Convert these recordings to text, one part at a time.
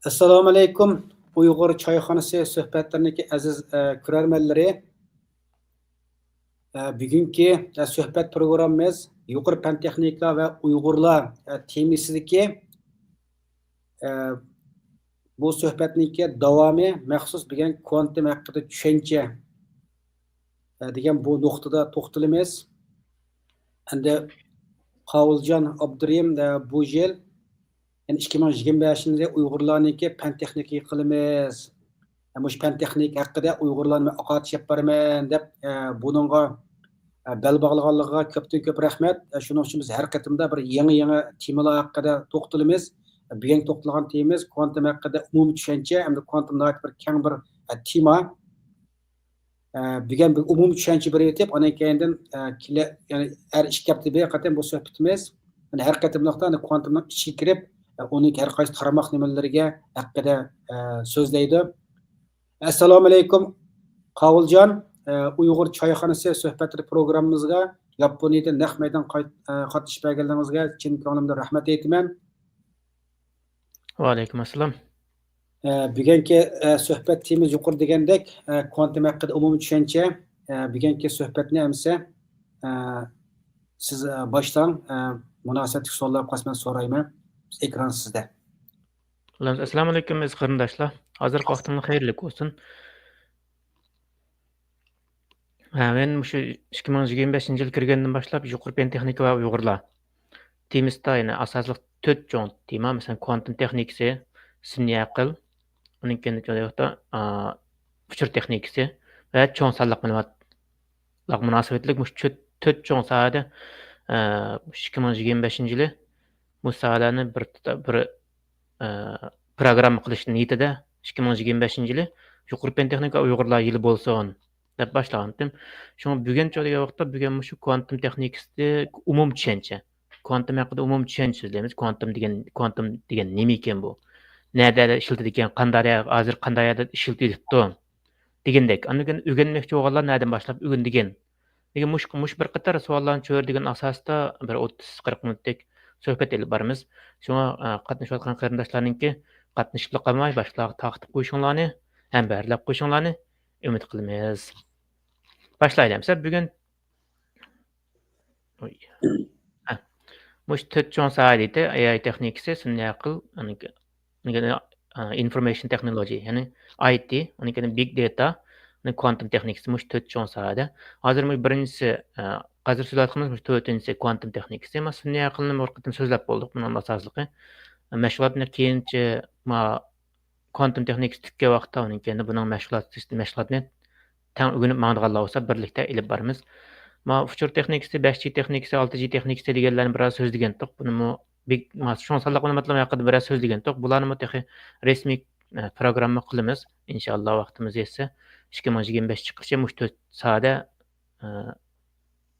Assalomu alaykum. Uyg'ur choyxonasi suhbatlariniki aziz ko'rarmanlari. Bugungi suhbat programmamiz yuqori fan texnika va Uyg'urlar temasidagi bu suhbatniki davomi maxsus degan kvantum haqida tushuncha degan bu nuqtada to'xtalamiz. Endi Qovuljon Abdurim bu yil yani 2025-yilda Uyg'urlarniki fan texnika qilamiz. Mush fan texnika haqida Uyg'urlarni aqotish yaparman deb buningga bel bog'laganligiga ko'p rahmat. Shuning uchun biz har qatimda bir yangi temalar haqida to'xtalamiz. Bugun to'xtalgan temamiz kvantum haqida umumiy tushuncha hamda kvantumda bir keng bir tema. Bugun bir umumiy tushuncha berib o'tib, ana keyindan ya'ni har ikki hafta bir qatam bu suhbatimiz. Har qatimda kvantumning ichiga kirib, uning har qaysi tarmoq nimalariga haqida so'zlaydi. Assalomu alaykum Qovuljon. Uyg'ur choyxonasi suhbatli programmamizga Yaponiyadan naq maydon qatnashib berganligingizga chin ko'nglimdan rahmat aytaman. Va alaykum assalom. Bugungi suhbat temamiz yuqori degandek kvantum haqida umumiy tushuncha. Bugungi suhbatni hamsa siz boshdan munosabatli savollar qasman so'rayman. Ekran sizda. Assalomu alaykum aziz qarindoshlar. Hozirgi vaqtingiz xayrli bo'lsin. Men shu 2025-yil kirgandan boshlab yuqori fan texnika va Uyg'urlar temasida yana asosli 4 cho'ng tema, masalan, kvantum texnikasi, sun'iy aql, uning keyinda uchur texnikasi va cho'ng sonliq ma'lumotlar munosabatli shu 4 cho'ng sohada 2025-yili bu sohalarni bir programma qilish niyatida 2025-yili yuqori fan texnika va Uyg'urlar yili bo'lsin deb boshlagandim. Shunga bugun degan vaqtda bugun shu kvantum texnikasi umum tushuncha. Kvantum haqida umum tushuncha so'zlaymiz. Kvantum degan nima ekan bu? Nerede ishlatilgan, hozir qanday ishlatilibdi degandek. Aniq o'rganmoqchi bo'lganlar nereden boshlab o'rgandigan. Degan mush bir qator savollarni cho'rdigan asosda bir 30-40 minutlik suhbat olib boramiz. Shunga qatnashayotgan qarindoshlarningki qatnashib qolmay boshqa taqib qo'yishinglarni ham barlab qo'yishinglarni umid qilamiz. Başlayalım. Bugün mush 4 cho'ng sohalarda AI texnikasi, sun'iy aql, information technology, ya'ni IT, big data, quantum texnikasi mush 4 cho'ng sohada. Hozir birinchisi hozir so'zlayotganimiz 4-inchisi quantum texnikasi. Mas sun'iy aqlni bir qatim so'zlab bo'ldik. Buning asosligi mashg'ulotni keyinchi quantum texnikasi tugagan vaqtda uning keyin buning mashg'ulotni tang o'rganib mangdiganlar bo'lsa birlikda ilib boramiz. Uchur texnikasi, 5G texnikasi, 6G texnikasi deganlarni biroz so'zlagandik. Buni cho'ng sonliq ma'lumotlar haqida biroz so'zlagandik. Bularni rasmiy programma qilamiz. Inshaalloh vaqtimiz yetsa 2025 chiqishi mush 4 sohada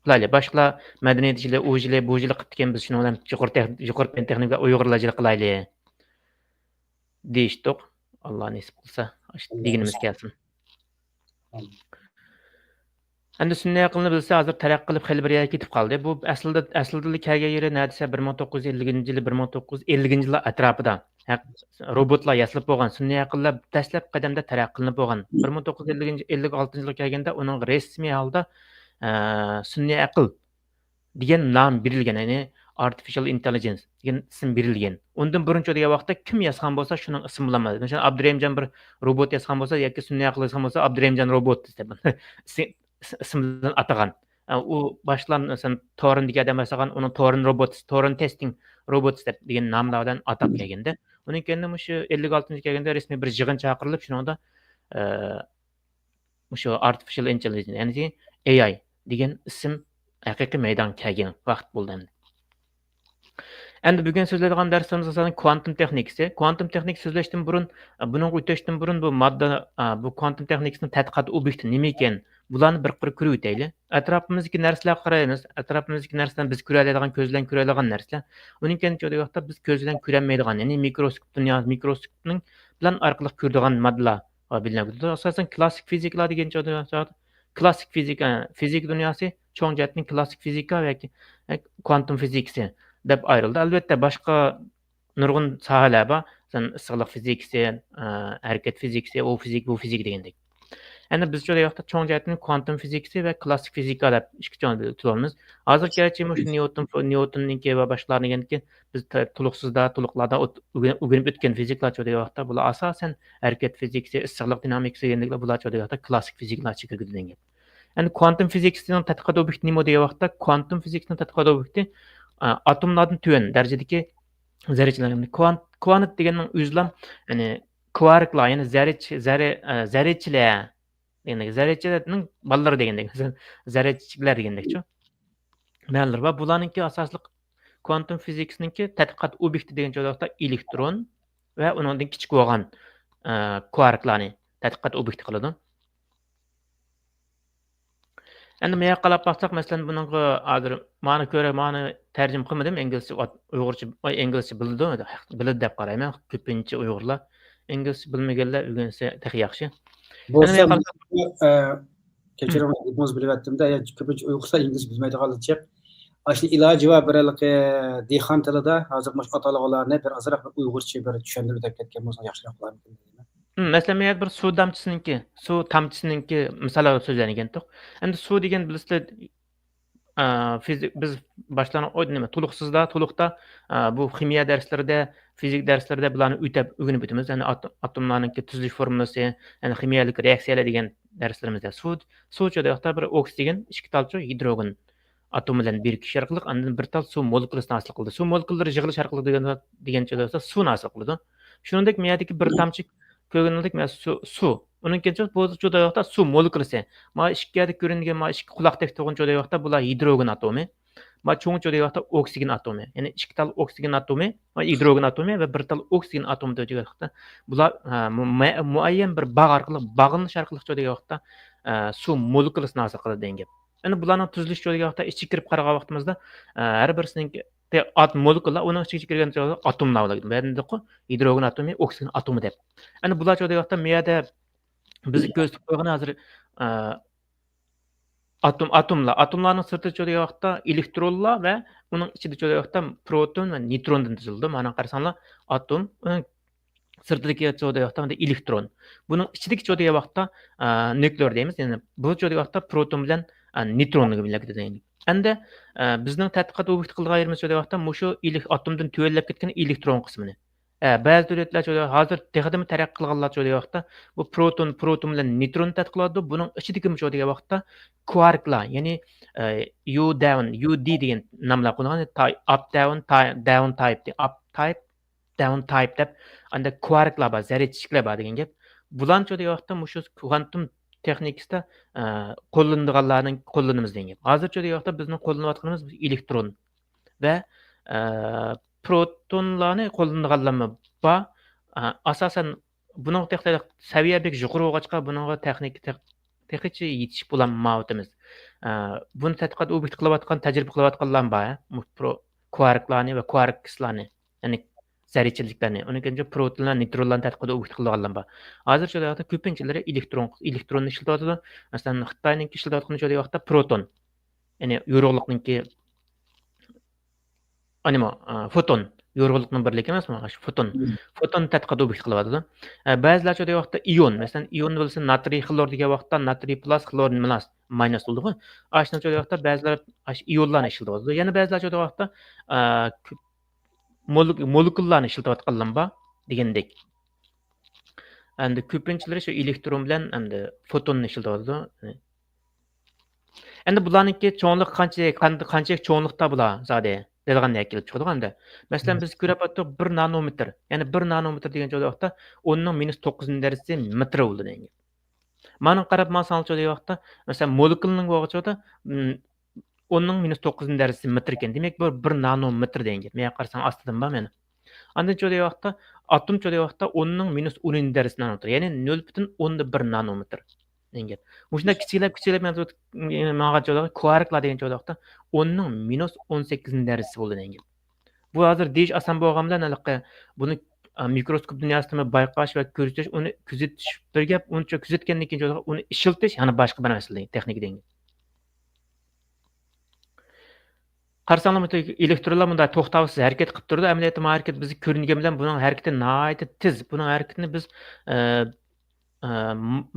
qilaylik. Boshqa madaniyat ishlar, bu yil qilib ekan biz shuni bilan yuqori fan texnika Uyg'urlar yili qilaylik deyishdik. Alloh nasib qilsa, deganimiz kelsin. Endi sun'iy aqlni bilsa hozir taraqqiy qilib xil bir yerga ketib qoldi. Bu aslida kelgan yeri neredeyse 1950-yil, 1950-yillar atrofida robotlar yasalib bo'lgan, sun'iy aqllar dastlab qadamda taraqqiy qilinib bo'lgan. 1956-yilga kelganda uning rasmiy holda sun'iy aql degan nom berilgan, ya'ni artificial intelligence degan ism berilgan. Undan birinchi degan vaqtda kim yasgan bo'lsa shuning ismi bilinadi. Masalan, Abdurahimjon bir robot yasgan bo'lsa yoki sun'iy aql yasgan bo'lsa Abdurahimjon robot deb ism bilan atagan. U boshlan masalan Torin degan adam yasagan, uni Torin robots, Torin testing robots degan nomlardan atab kelganda, uning keyin shu 56-yilga kelganda rasmiy bir yig'in chaqirilib, shuningda shu artificial intelligence, ya'ni AI degan ism haqiqiy maydon kelgan vaqt bo'ldi. Endi bugun so'zlaydigan darsimiz asosan kvantum texnikasi. Kvantum texnikasi so'zlashdan burun, buning o'tishdan burun bu modda, bu kvantum texnikasining tadqiqot obyekti nima ekan? Bularni bir ko'rib o'taylik. Atrofimizdagi narsalarga qaraymiz. Atrofimizdagi narsalar biz ko'ra oladigan, ko'z bilan ko'ra oladigan narsalar. Uning keyin vaqtda biz ko'z bilan ko'rolmaydigan, ya'ni mikroskop dunyosi, mikroskopning bilan orqali ko'radigan moddalar bilinadi. Asosan klassik fiziklar degan klassik fizik dunyosi, cho'ng jihatning klassik fizika yoki kvantum fizikasi deb ayrıldı. Albatta boshqa nurg'un sohalar bor. masalan issiqlik fizikasi, harakat fizikasi, o fizik, bu fizik degandek. Endi biz şol ýokda çoň jätini kuantum fizikasi we klassik fizika dep iki çoň tutamyz. Hazır gerçi şu Newton'ninki we başlarynyňki biz tuluksuzda, tuluklarda öňüp ötken fiziklar şol ýokda bular asasen harakat fizikasi, issiqlik dinamikasi degendikler bular şol ýokda klassik fiziklar çykyrgydyň. Endi kuantum fizikasının tadqiqat obyekti nima diýip wagtda kuantum fizikasının tadqiqat obyekti atomlardan tüwen derejedeki zerreçiler. Kuant degeniniň özlam yani kvarklar yani zerreçiler yani zerreçilerning balları degendek. Zerreçikler degendekçi. Mäňler we bularninki asaslyk kuantum fizikasininki tadqiqat obyekti degen joýda elektron we onundan kiçik bolgan kvarklarny tadqiqat obyekti kılady. Endi meýa galap baksak, meselem bununki hazır many görä, many terjime kılmadym, inglizçe, uýgurça, inglizçe bildi dep garaýmän. Köpünçe uýgurlar inglizçe bilmegenler öýrense tehi ýaxşy. Bolsa keçirim hepimiz bilýärdim-de, köpünçe uýgursa ingliz bilmeýdiganlar. Aşlı ilacı var birlik dihan tilida hazır maş atalygylarny bir azrak uýgurça bir düşündirip ketken bolsa ýaxşyrak bolar. Meselem meýär bir suw damçysynyňki, suw tamçysynyňki mysala sözlenigend. Endi suw degen bilisler fizik biz başlany oýdunmy tuluksuzda, tulukda bu kimya derslerinde, fizik derslerinde bularny öňüp ötümiz. Yani atomlarnyňki tüzlük formulasy, yani kimyalik reaksiýalar degen derslerimizde suw ýokda bir oksigen, iki talçy hidrogen atom bilen birikişi arkaly andan bir tal suw molekulyny hasyl kıldy. Suw moleküllary jygylyş arkaly degen bolsa suw hasyl kıldy. Şuningdek meýädeki bir tamçy kögenlik suw. Onun kençe bu joda ýokda suw molekülisi. Ma işgädik görüngen ma iki kulakdek togun joda ýokda bular hidrogen atomy. Ma çoň joda ýokda oksigen atomy. Yani iki tal oksigen atomy we hidrogen atomy we bir tal oksigen atomy joda ýokda bular muayyen bir bag arkaly bagynyş arkaly joda ýokda suw molekülisini hasyl kıldy deň gep. Yani bularning tüzülüş joda ýokda içi kirip garagan wagtymyzda her birisining atom molekula onun içine kirgen joda atomlar bolar. Bäriňizde hidrogen atomy, oksigen atomy dep. Yani bular joda ýokda meýäde biz gözlük koygan hazır atomlaryň sırtı joda ýokda elektronlar we onuň içinde joda ýokda proton we neutrondan düzüldi. Mana garasaňlar atom sırtydaky joda ýokda elektron. Bunyň içindeki joda ýokda nükleer diýimiz. Yani bu joda ýokda proton bilen neutronly bilen. Endi bizning tadqiqat obyekti kılgan ýerimiz joda ýokda muşu atomdan tüwellep ketken elektron kısmyny. Bäzi döwletler joda hazır tehdim terakki kılganlar joda ýokda bu proton bilen neutron tadqiqlady. Bunyň içindeki joda ýokda kvarklar, yani UD diýen namlar konulan up down type dep anda kvarklar bar, zerreçikler bar degen gep. Bulan joda ýokda muşu kuantum texnikasida kollandyganlaryň kollanymyz degen gep. Hazır joda ýokda bizning kollanýan atgymyz elektron we protonlarny kollanýanlar bar. Asasen bunyň tehlik säwiýebek jogary bolgaçka bunyň texniçe ýetişip bolan mawtymiz. Bunu tadqiqat obyekti kılıp atgan, tajribe kılıp atganlar bar. Kvarklarny we kvarkslarny, yani zerreçiliklerni. Onun kençe protonlar, neutronlar tadqiqat obyekti kılıp atganlar bar. Hazır joda ýokda köpünçeleri elektrony işleýär. Masalan, Xitaynyňki işleýär atgan joda ýokda proton. Yani yoruglyklykynki foton, yoruglykyň birligi emasmy? Foton tadqiqat obyekti kılıp atdy. Bäziler joda ýokda ion, masalan ion bolsa natriy xlor diýen wagtda natriy plus xlor minus boldy. Aşna joda ýokda bäziler ionlarny işleýär. Yani bäziler joda wagtda moleküllarny işleýär atganlar bar degendek. Endi köpünçeleri şu elektron bilen endi fotony işleýär. Endi bularninki çoňluk kança çoňlukda bular zade dedigan kelip çykdy ganda. Meselem biz görüp atdyk 1 nanometr. Yani 1 nanometr diýen joda ýokda onuň -9 derejesi metr boldy deňe. Mana garap masalan joda ýokda, meselem molekülniň wagtyda onuň -9 derejesi metr eken. Demek bu 1 nanometr deňe. Meýa garasaň astydan bar meni. Anda joda ýokda atom joda ýokda onuň -10 derejesi nanometr. Yani 0,1 nanometr. Deňe. Muşunda kiçilep maňa joda kvarklar diýen joda ýokda onuň -18 derejesi boldy deňe. Bu hazır diýiş asan bolgan bilen alaqy buny mikroskop dünýäsinde bayqaş we görüş, onu küzetiş bir gep, onça küzetkendiň keyin joda onu işiltiş, ýani başga bir mesele tehnik deňe. Qarasanglar elektronlar bunday to'xtavsiz harakat qilib turdi. Amaliyotda bu harakat bizni ko'ringani bilan buning harakati nihoyatda tez. Buning harakatini biz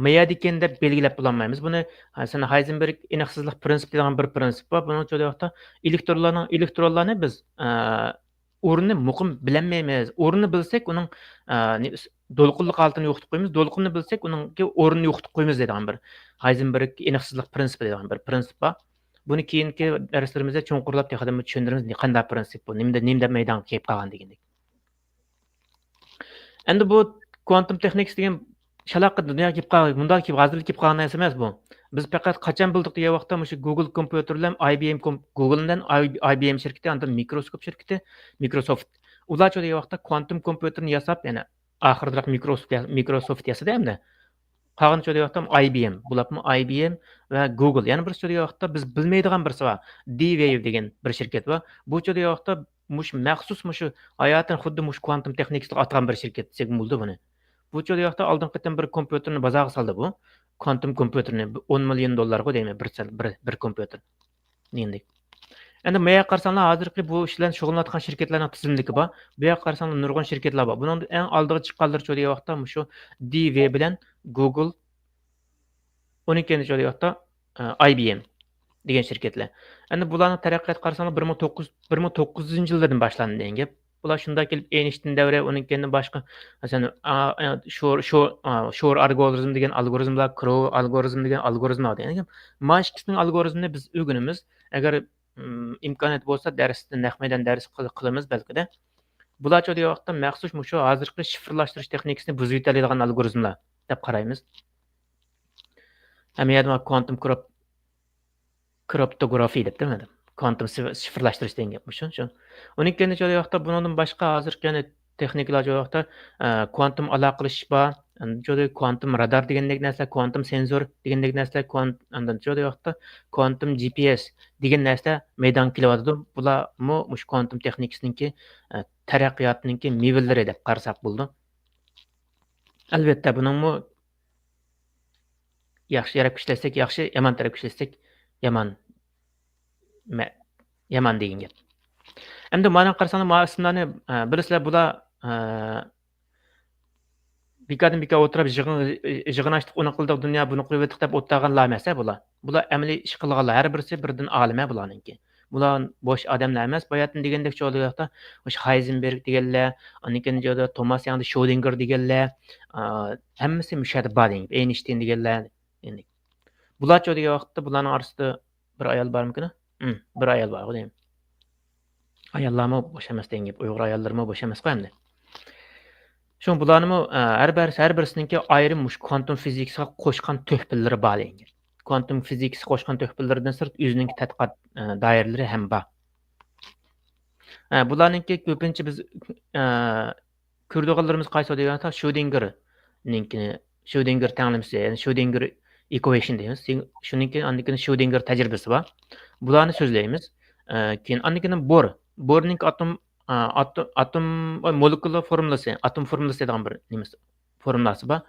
mayad ekan deb belgilab bo'lolmaymiz. Buni Heisenberg aniqsizlik prinsipi degan bir prinsip bor. Buning uchun yoqda elektronlarni biz o'rnini muqim bilolmaymiz. O'rnini bilsak, uning to'lqinli holatini yo'qotib qo'yamiz. To'lqinni bilsak, uning o'rnini yo'qotib qo'yamiz degan bir Heisenberg aniqsizlik prinsipi degan bir prinsip bor. Buni keyingi darslarimizda cho'nqurlab texadam tushuntiramiz. Qanday prinsip bu? Nimda maydonga kelib qolgan degandek. Endi bu quantum texnics degan shalaqqa dunyoga kelib qolgan, bunday kelib hozirlik kelib qolgan narsa emas bu. Biz faqat qachon bildik degan vaqtda shu Google kompyuterlar, IBM Google'dan IBM şirketi, andan Microsoft şirketi, Microsoft. Ular degan vaqtda quantum kompyuterini yasab, yana oxirida Microsoft yasadi hamda. Qolgan degan vaqtda IBM, bularmi IBM va Google. Yana bir degan vaqtda biz bilmaydigan birsi bor. D-Wave degan bir şirket bor. Bu degan vaqtda maxsus shu hayotini xuddi quantum texnics atgan bir şirket desek bo'ldi buni. Bu degan vaqtda oldin qatam bir kompyuterni bozorga soldi bu. Quantum kompyuterni $10 million deymi bir kompyuter. Nendek. Endi bu yoqqa qarasanglar hozirgi bu ishlarni shug'ullanayotgan shirkatlarning tizimligi bor. Bu yoqqa qarasanglar nurg'un shirkatlar bor. Buning eng oldiga chiqqanlar degan vaqtda shu D-Wave bilan Google, uning keyin degan vaqtda IBM degan shirkatlar. Endi bularning taraqqiyoti qarasanglar 1900-yillardan boshlandi degan gap. Bular shunday kelib Einstein davri, uning keyin boshqa masalan Shor algoritm degan algoritmlar, Crow algoritm degan algoritmlar bor. Ya'ni Mashkning algoritmini biz o'rganamiz. Agar imkoniyat bo'lsa darsda naqmaydan dars qilamiz balkida. Bular degan vaqtda maxsus shu hozirgi shifrlashtirish texnikasini buzib yetadigan algoritmlar deb qaraymiz. Hamiyatma quantum kriptografiya deb demadi. Quantum shifrlashtirish degan gap shu. Uning keyin degan vaqtda bundan boshqa hozirgi yana texnikalar degan vaqtda quantum aloqalash bor. Quantum radar degandek narsa, quantum sensor degandek narsa, degan vaqtda quantum GPS degan narsa maydonga kelyapti. Bular mush quantum texnikasininki taraqqiyotininki mevallari deb qarasak bo'ldi. Albatta buning yaxshi yarab ishlasak yaxshi, yomon taraf ishlasak yomon degan gap. Endi mana qarasanglar, mana ismlarni bilasizlar, bular beka o'tirib yig'inashdik, uni qildik, dunyo buni qilib o'tdik deb o'tganlar emas bular. Bular amaliy ish qilganlar, har birisi birdan olima bularningki. Bular bosh odamlar emas, bayatın degandek cho'ldiyoqda o'sha Heisenberg deganlar, anikin joyda Thomas Young, Schrödinger deganlar, hammasi mushada bor deng, Einstein deganlar. Endi bular degan vaqtda bularning orasida bir ayol bormikin? Bir ayol bor, deyim. Ayollarmi bo'sh emas degan gap, Uyg'ur ayollarmi bo'sh emas qo'yamdi. Shu bularni har birisininki ayrim quantum fiziksiga qo'shgan tuhfalari bor degan. Quantum fiziksiga qo'shgan tuhfalaridan sirt o'zining tadqiqot doiralari ham bor. Bularningki ko'pincha biz ko'rdiganlarimiz qaysi deganda Schrödinger tanglimasi, ya'ni Schrödinger equation deymiz. Shuningki andikin Schrödinger tajribasi bor. Bularni so'zlaymiz. Keyin andikin Bohrning atom molekular formulasi, atom formulasi degan bir nimasi formulasi bor.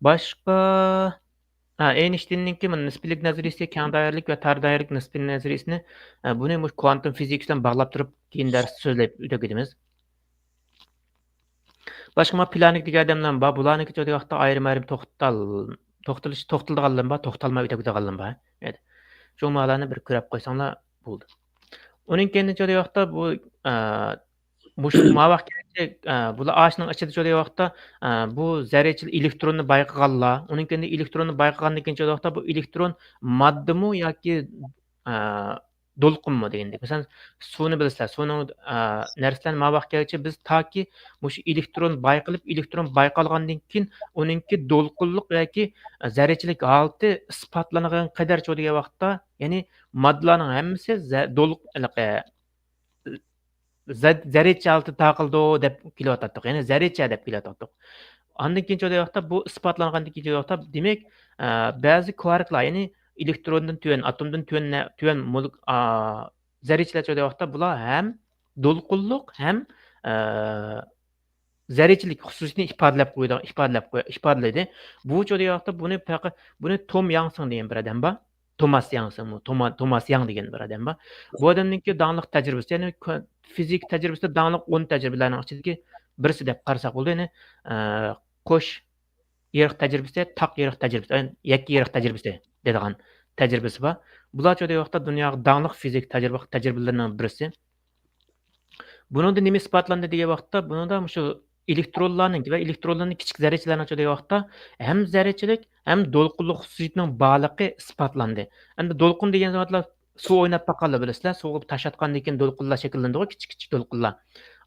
Boshqa Einstein'ninki nisbiylik nazariyasi, keng doiralik va tar doiralik nisbiylik nazariyasini buni quantum fizika bilan bog'lab turib keyin dars so'zlab o'tamiz. Boshqa Planck degan odamlar bor. Bularniki degan vaqtda ayrim to'xtaladiganlar bor, to'xtalmay o'tadiganlar bor. Shu ma'lani bir ko'rib qo'ysanglar bo'ldi. Uning keyin degan vaqtda bu bular Ashning ichida degan vaqtda bu zarrachil elektronni bayqaganlar, uning keyin elektronni bayqagandan keyin vaqtda bu elektron moddami yoki to'lqinmi degandek. Masalan, suvni bilsizlar, suvning narsalarni mavaqtgacha biz toki mush elektron bayqalgandan keyin uningki to'lqinlik yoki zarrachilik holati isbotlangan qadar degan vaqtda, ya'ni moddalarning hammasi zarracha holati taqildi deb kelyotdik. Ya'ni zarracha deb kelyotdik. Ondan keyin degan vaqtda bu isbotlangandan keyin vaqtda demak ba'zi kvarklar, ya'ni elektrondan tuyan, atomdan tuyan zarrachalar degan vaqtda bular ham to'lqinlik ham zarrachilik xususiyatini ifodalaydi. Bu degan vaqtda buni Tom Yangsın degan bir odam bor. Thomas Young'sın, Thomas Young degan bir adam bor. Bu adamninki dağlıq təcrübəsi, yəni fizik təcrübəsində dağlıq 10 təcrübələrinin içindəki birisi deb qarasak boldu. Yəni qoş yeriq təcrübəsi, taq yeriq təcrübəsi, yəni yakki yeriq təcrübəsi deyilən təcrübəsi var. Bular çoxu vaxtda dünyada dağlıq fizik təcrübələrindən birisi. Bunun da nima isbotlandı degan vaqtda, buni da shu elektronlarning va elektronlarning kichik zarrachalarning degan vaqtda ham zarrachilik, ham to'lqinlik xususiyatining borligi isbotlandi. Endi to'lqin degan zotlar suv o'ynab boqqanlar bilasizlar, suvga tashlatgandan keyin to'lqinlar shakllanadi, kichik to'lqinlar.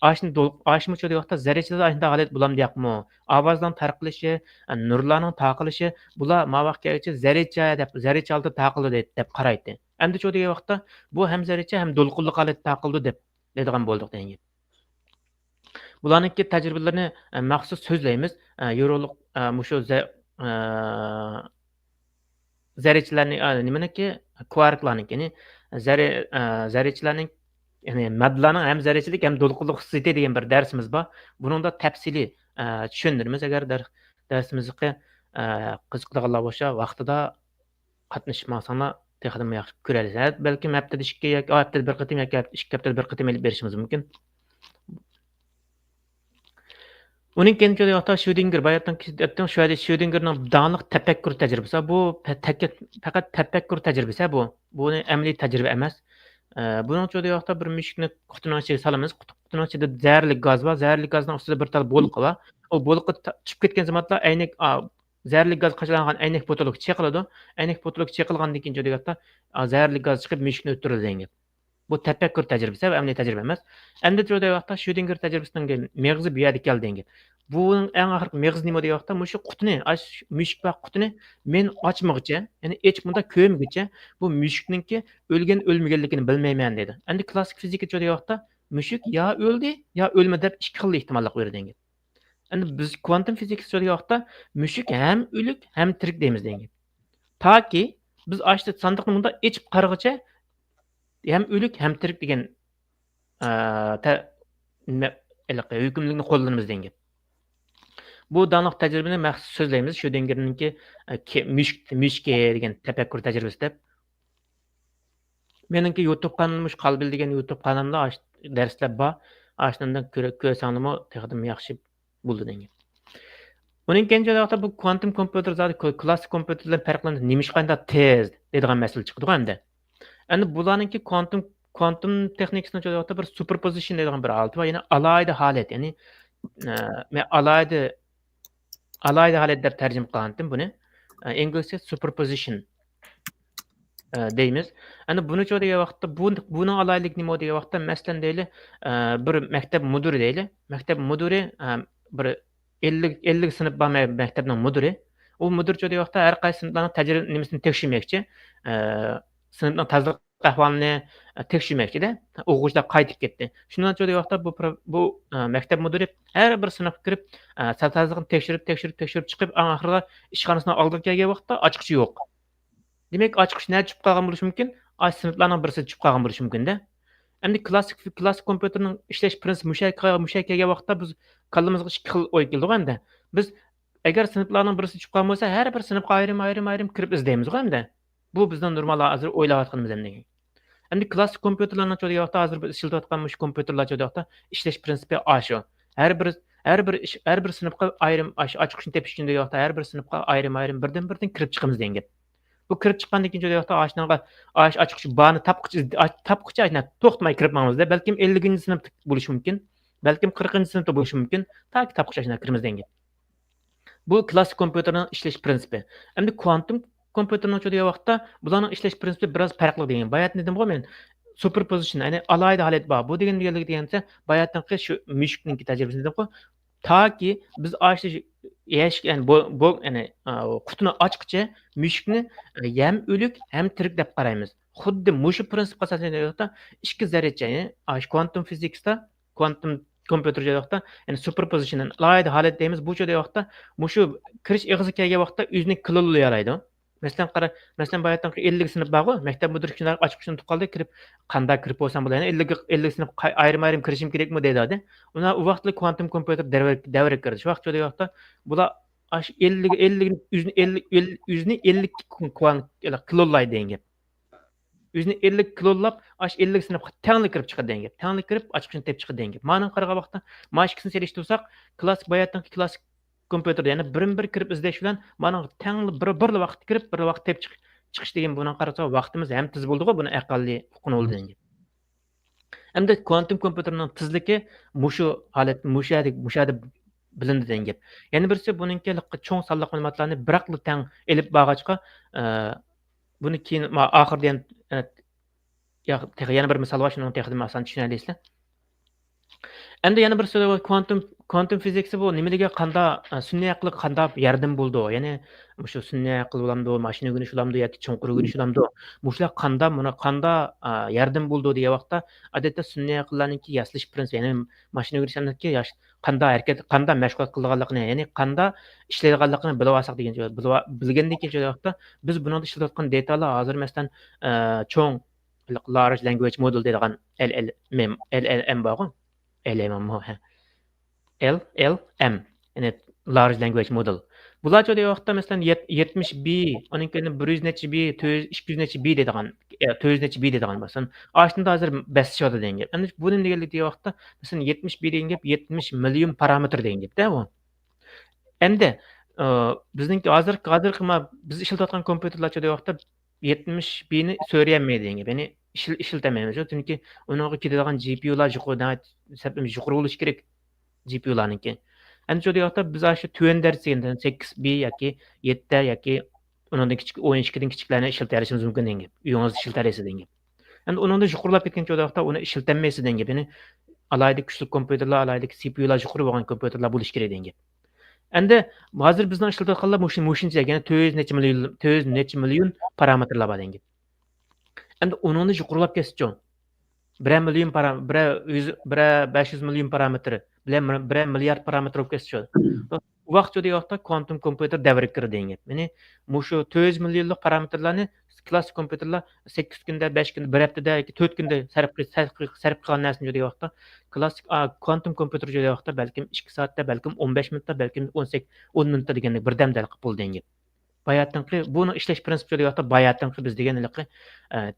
Ashmi degan vaqtda zarrachalar shunday holat bo'lamdi yo'qmi? Ovozning tarqalishi, nurlarning taqilishi, bular ma vaqtgacha zarracha oldi taqildi deb qaraydi. Endi shu degan vaqtda bu ham zarracha ham to'lqinlik holat taqildi deb deydigan bo'ldik degan. Bularningki tajribalarini maxsus so'zlaymiz. Yevrolik mushu zarrachalarning nimaniki kvarklarning, ya'ni zarrachalarning, ya'ni maddalarning ham zarrachilik ham to'lqinlik xususiyati degan bir darsimiz bor. Buningda tafsiliy tushundiramiz. Agar darsimizga qiziqadiganlar bo'lsa, vaqtida qatnashmasanlar texnik yaxshi ko'rasiz. Balki haftada 2 yoki haftada bir qatim yoki 2 haftada bir qatim elib berishimiz mumkin. Uning keyin yo'qda Schrödinger bayatdan aytdim, Schrödingerning dağlıq tafakkur tajribasi. Bu faqat tafakkur tajribasi bu. Buni amaliy tajriba emas. Buning uchun yo'qda bir mushukni qutining ichiga solamiz. Qutining ichida zaharli gaz bor. Zaharli gazning ustida bir tal bo'liq bor. O bo'liqqa chiqib ketgan zamonda aynak zaharli gaz qachlangan aynak botolok chaqiladi. Aynak botolok chaqilgandan keyin yo'qda zaharli gaz chiqib mushukni o'ldiradi degan. Bu tafakkur tajribasi va amaliy tajriba emas. Endi joyda vaqtda Schrödinger tajribasining meg'izi bu yerga keldi degan. Buning eng oxirgi meg'iz nima degan vaqtda mushu qutini, mushuk va qutini men ochmoqcha, ya'ni bunda ko'mgicha bu mushukninki o'lgan o'lmaganligini bilmayman dedi. Endi klassik fizika joyda vaqtda mushuk ya o'ldi ya o'lmadi deb ikki xil ehtimollar qo'ydi degan. Endi biz kvantum fizikasi joyda vaqtda mushuk ham o'lik ham tirik deymiz degan. Taki biz açtı sandıqni bunda ichib qaragicha hem o'lik hem tirik degan hukmlikni qo'llanamiz degan. Bu daniq tajribani maxsus so'zlaymiz. Schrödingerninki mushuk degan tafakkur tajribasi deb. Meningki YouTube kanalim qalbil degan YouTube kanalimda darslar bor. Ashundan ko'rsanglarmi texdim yaxshi bo'ldi degan. Uning keyin joyda bu kvantum kompyuter zodi klassik kompyuterlardan farqlanadi. Nimish qanday tez deydigan masala chiqdi endi. Endi bularningki kvantum texnikasini joyda bir superposition deydigan bir holat va yana alayda holat, ya'ni men alayda holat deb tarjima qilgandim buni. Inglizcha superposition deymiz. Endi buni degan vaqtda buni alaylik nima degan vaqtda masalan deyli bir maktab mudiri deyli. Maktab mudiri bir 50 sinf bor maktabning mudiri. U mudir degan vaqtda har qaysi sinflarning tajriba nimasini tekshirmoqchi. Sinfning tozalik ahvolini tekshirmoqchi-da. O'quvchilar qaytib ketdi. Shundan degan vaqtda bu maktab mudiri har bir sinfga kirib tozlikni tekshirib chiqib oxirida ishxonasining oldiga kelgan vaqtda ochqichi yo'q. Demak, ochqich nima chiqib qolgan bo'lishi mumkin? Sinflarning birisi chiqib qolgan bo'lishi mumkin-da. Endi klassik kompyuterning ishlash prinsipi mushakkaga vaqtda biz qalbimizga ikki xil o'y keldi endi. Biz agar sinflarning birisi chiqib qolgan bo'lsa, har bir sinfga ayrim kirib izlaymiz endi. Bu bizning normal hozir o'ylayotganimiz endi. Endi klassik kompyuterlarning degan vaqtda hozir biz ishlatayotgan mush kompyuterlar degan vaqtda ishlash prinsipi shu. Har bir sinfga ayrim ochqichni tepish uchun degan vaqtda har bir sinfga ayrim birdan kirib chiqamiz degan. Bu kirib chiqqandan keyin joyda vaqtda ochqichi barni tapqicha to'xtamay kirib mangizda, balkim 50-sinfda bo'lishi mumkin, balkim 40-sinfda bo'lishi mumkin, taki tapqicha kirimiz degan. Bu klassik kompyuterning ishlash prinsipi. Endi kvantum kompyuterning degan vaqtda bularning ishlash prinsipi biroz farqli degan. Bayat dedim men superposition, ya'ni alayda holat bor. Bu degansa bayatning shu mushukning tajribasini dedim-ku. Taki biz yani qutini ochqicha mushukni ham o'lik ham tirik deb qaraymiz. Xuddi mushu prinsipga asoslangan ikki zarracha, ya'ni kvantum fizikasida kvantum kompyuter joyda ya'ni superposition alayda holat deymiz. Bu joyda vaqtda mushu kirish ig'izi kelgan vaqtda o'zining qilollaydi. Masalan bayatdan 50 sinf bor-ku, maktab mudiri shunday ochqichni tutib qoldi, kirib qanday kirib bo'lsam bo'ladi, 50 sinf ayrim kirishim kerakmi dedi. Uni u vaqtda kvantum kompyuter davriga kirdi. Shu vaqtda bular aş 50 yüzni 50 kilolay degan gap. Yüzni 50 kilollab, aş 50 sinifga tengli kirib chiqadi degan gap. Tengli kirib, ochqichni tep chiqadi degan gap. Ma'ni qaragan vaqtda mana ikkisini selishtirsak, klassik bayatdan klassik kompyuterda, ya'ni birin-bir kirib izlash bilan mana tengli bir vaqt kirib, bir vaqt tep chiqish degan buni qarasak, vaqtimiz ham tez bo'ldi-ku, buni aqalli huquqini bo'ldi degan gap. Hamda kvantum kompyuterning tezligi mushu holat, mushada bilindi degan gap. Yana birisi buningki cho'ng sonli ma'lumotlarni biraqli teng elib bag'achqa, buni keyin oxirida yana bir misol bor, shuni texnik oson tushunasizlar. Endi yana bir so'z kvantum fizikasi bu nimaga qanda sun'iy aql qanda yordam bo'ldi? Ya'ni shu sun'iy aql bo'lamdi, mashina o'rganish bo'lamdi yoki cho'nqur o'rganish bo'lamdi. Bular qanda yordam bo'ldi degan vaqtda odatda sun'iy aqllarningki yaslash prinsipi, ya'ni mashina o'rganishlarniki qanda harakat, qanda mashg'ulot qilganligini, ya'ni qanda ishlaydiganligini bilib olsak degan joy. Bilgandan keyin vaqtda biz buni ishlatayotgan datalar hozir masalan cho'ng large language model deydigan LLM bor. LLM, yani large language model. Bular joyda vaqtda masalan 70 B, onun keyin 100 necha B, 200 necha B deydigan, 400 necha B deydigan bo'lsin. Aslında hozir basichadi degan gap. Endi bu nima deganlik degan vaqtda masalan 70 B degan gap 70 million parametr degan gap-da bu. Endi bizningki hozir biz ishlatayotgan kompyuterlar joyda vaqtda 70 B ni so'rayolmaydi degan gap. Ya'ni ishlatamamiz, chunki uningga ketadigan GPUlar yuqori bo'lishi kerak. GPU'larniki. Endi shu yoqda biz shu tuven darsiga 8 B yoki 7 yoki undan kichik 12 dan kichiklarni ishlatishimiz mumkin degan gap. Uyingizda ishlatasiz degan gap. Endi undan yuqorilab ketgan yoqda uni ishlatamasiz degan gap. Ya'ni alayda kuchli kompyuterlar, alayda CPUlar yuqori bo'lgan kompyuterlar bo'lishi kerak degan gap. Endi hozir bizning ishlatayotganlar mushincha, ya'ni 400 necha million parametrlar bor degan gap. Endi undan yuqorilab ketsa 1 million parametr, 500 million parametr, 1 milliard parametr bo'lib ketsa. U vaqt yo'qda kvantum kompyuter davriga kirdi degan gap. Ya'ni shu 400 millionlik parametrlarni klassik kompyuterlar 8 kunda, 5 kunda, 1 haftada yoki 4 kunda sarf qilgan narsani yo'q vaqtda klassik kvantum kompyuter yo'q vaqtda balkim 2 soatda, balkim 15 minutda, balkim 10 minutda degandek birdamda qilib bo'ldi degan gap. Bayatdanqi buni ishlash prinsipi yo'q vaqtda bayatdanqi biz deganlik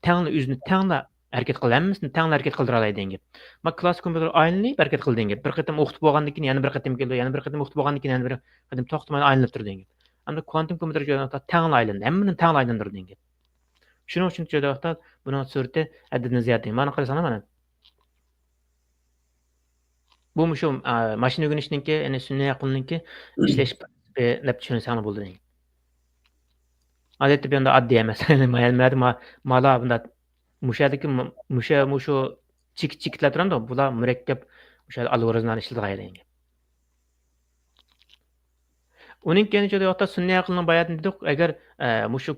tangli o'zini tangla harakat qilamizni tangli harakat qildira oladi degan gap. Ma klassik kompyuter aylanib harakat qildi degan gap. Bir qatam o'qitib bo'lgandan keyin yana bir qatam keldi, yana bir qatam o'qitib bo'lgandan keyin yana bir qatam to'xtamay aylanib turdi degan gap. Endi kvantum kompyuter joyda tangli aylandi, hammani tangli aylantirdi degan gap. Shuning uchun joyda vaqtda buni surati haddidan ziyod. Mana qarasana mana. Bu shu mashina o'rganishningki, ya'ni sun'iy aqlningki ishlash prinsipi deb tushunsangiz bo'ldi degan. Odatda bu endi oddiy emas. Mala bunda musha chik-chiklar turadi, bular murakkab o'sha algoritmlarni ishlatadi degan. Uning keyin yo'qda sun'iy aqlning bayatini dedik, agar mushu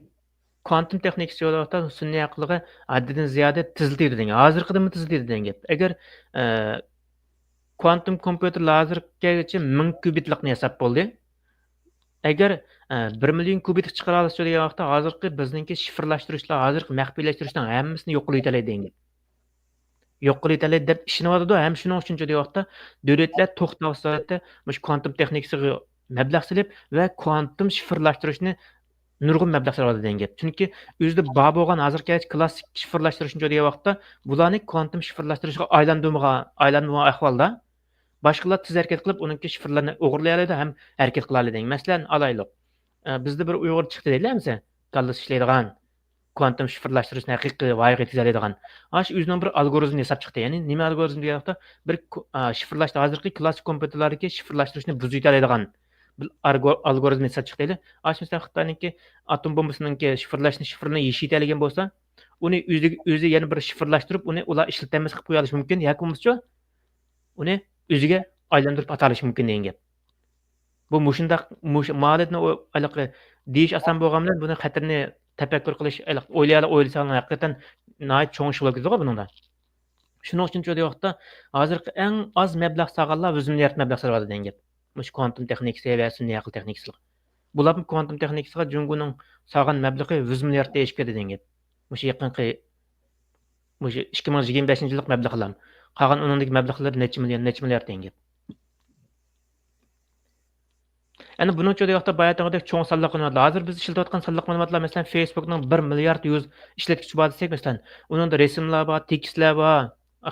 kvantum texnikasi yo'qda sun'iy aqlga haddidan ziyoda tezlaydi degan. Hozirgidan tezlaydi degan gap. Agar kvantum kompyuterlar hozirgacha 1000 kubitlikni hisob bo'ldi. Agar 1 million kubitlik chiqara olsa degan vaqtda hozirgi bizningki shifrlashtirishlar, hozirgi maxfiylashtirishning hammasini yo'q qilib oladi degan. Yo'q qilib oladi deb ishinadi, ham shuning uchun degan vaqtda davlatlar to'xtovsizda mush kvantum texnikasiga mablag' solib va kvantum shifrlashtirishni nurg'un mablag' soladi degan gap. Chunki o'zida bor bo'lgan hozirgi klassik shifrlashtirishni degan vaqtda bularni kvantum shifrlashtirishga aylanmagan ahvolda boshqalar tez harakat qilib uningki shifrlarni o'g'irlay oladi ham harakat qila oladi. Masalan, alaylik. Bizda bir uyg'ur chiqdi deydilar-mi? Kallas ishlaydigan kvantum shifrlashtirishni haqiqiy voyaga yetkazadigan. Shu o'zining bir algoritmini yasab chiqdi. Ya'ni nima algoritm deganda bir shifrlash hozirgi klassik kompyuterlardagi shifrlashtirishni buzib oladigan bir algoritm yasab chiqdi deydi. Shu misol Xitoyningki atom bombasiningki shifrni yeshit olgan bo'lsa, uni o'zi yana bir shifrlashtirib, uni ular ishlatamaz qilib qo'ya olish mumkin. Yoki bo'lmasa uni o'ziga aylantirib atalishi mumkin degan gap. Bu mushundaq ma'lumotni aloqa deyish oson bo'lgan bilan buni xatarni tafakkur qilish, o'ylasang haqiqatan nihoyat cho'ng ish bo'lib ketadi buningda. Shuning uchun shu vaqtda hozirgi eng oz mablag' solganlar 100 milliard mablag' soladi degan gap. Mush kvantum texnikasi va sun'iy aql texnikasi. Bular kvantum texnikasiga Jungoning solgan mablag'i 100 milliard deyishib ketdi degan gap. Mush yaqinqi 2025-yillik mablag'lar. Qolgan uningdagi mablag'lar necha milliard degan gap. Endi buning uchun yoqda bayatdagidek cho'ng sonliq ma'lumotlar. Hozir biz ishlatayotgan sonliq ma'lumotlar masalan Facebookning 1 milliard yuz ishlatgichi bor desak masalan, uningda rasmlar bor, tekstlar bor,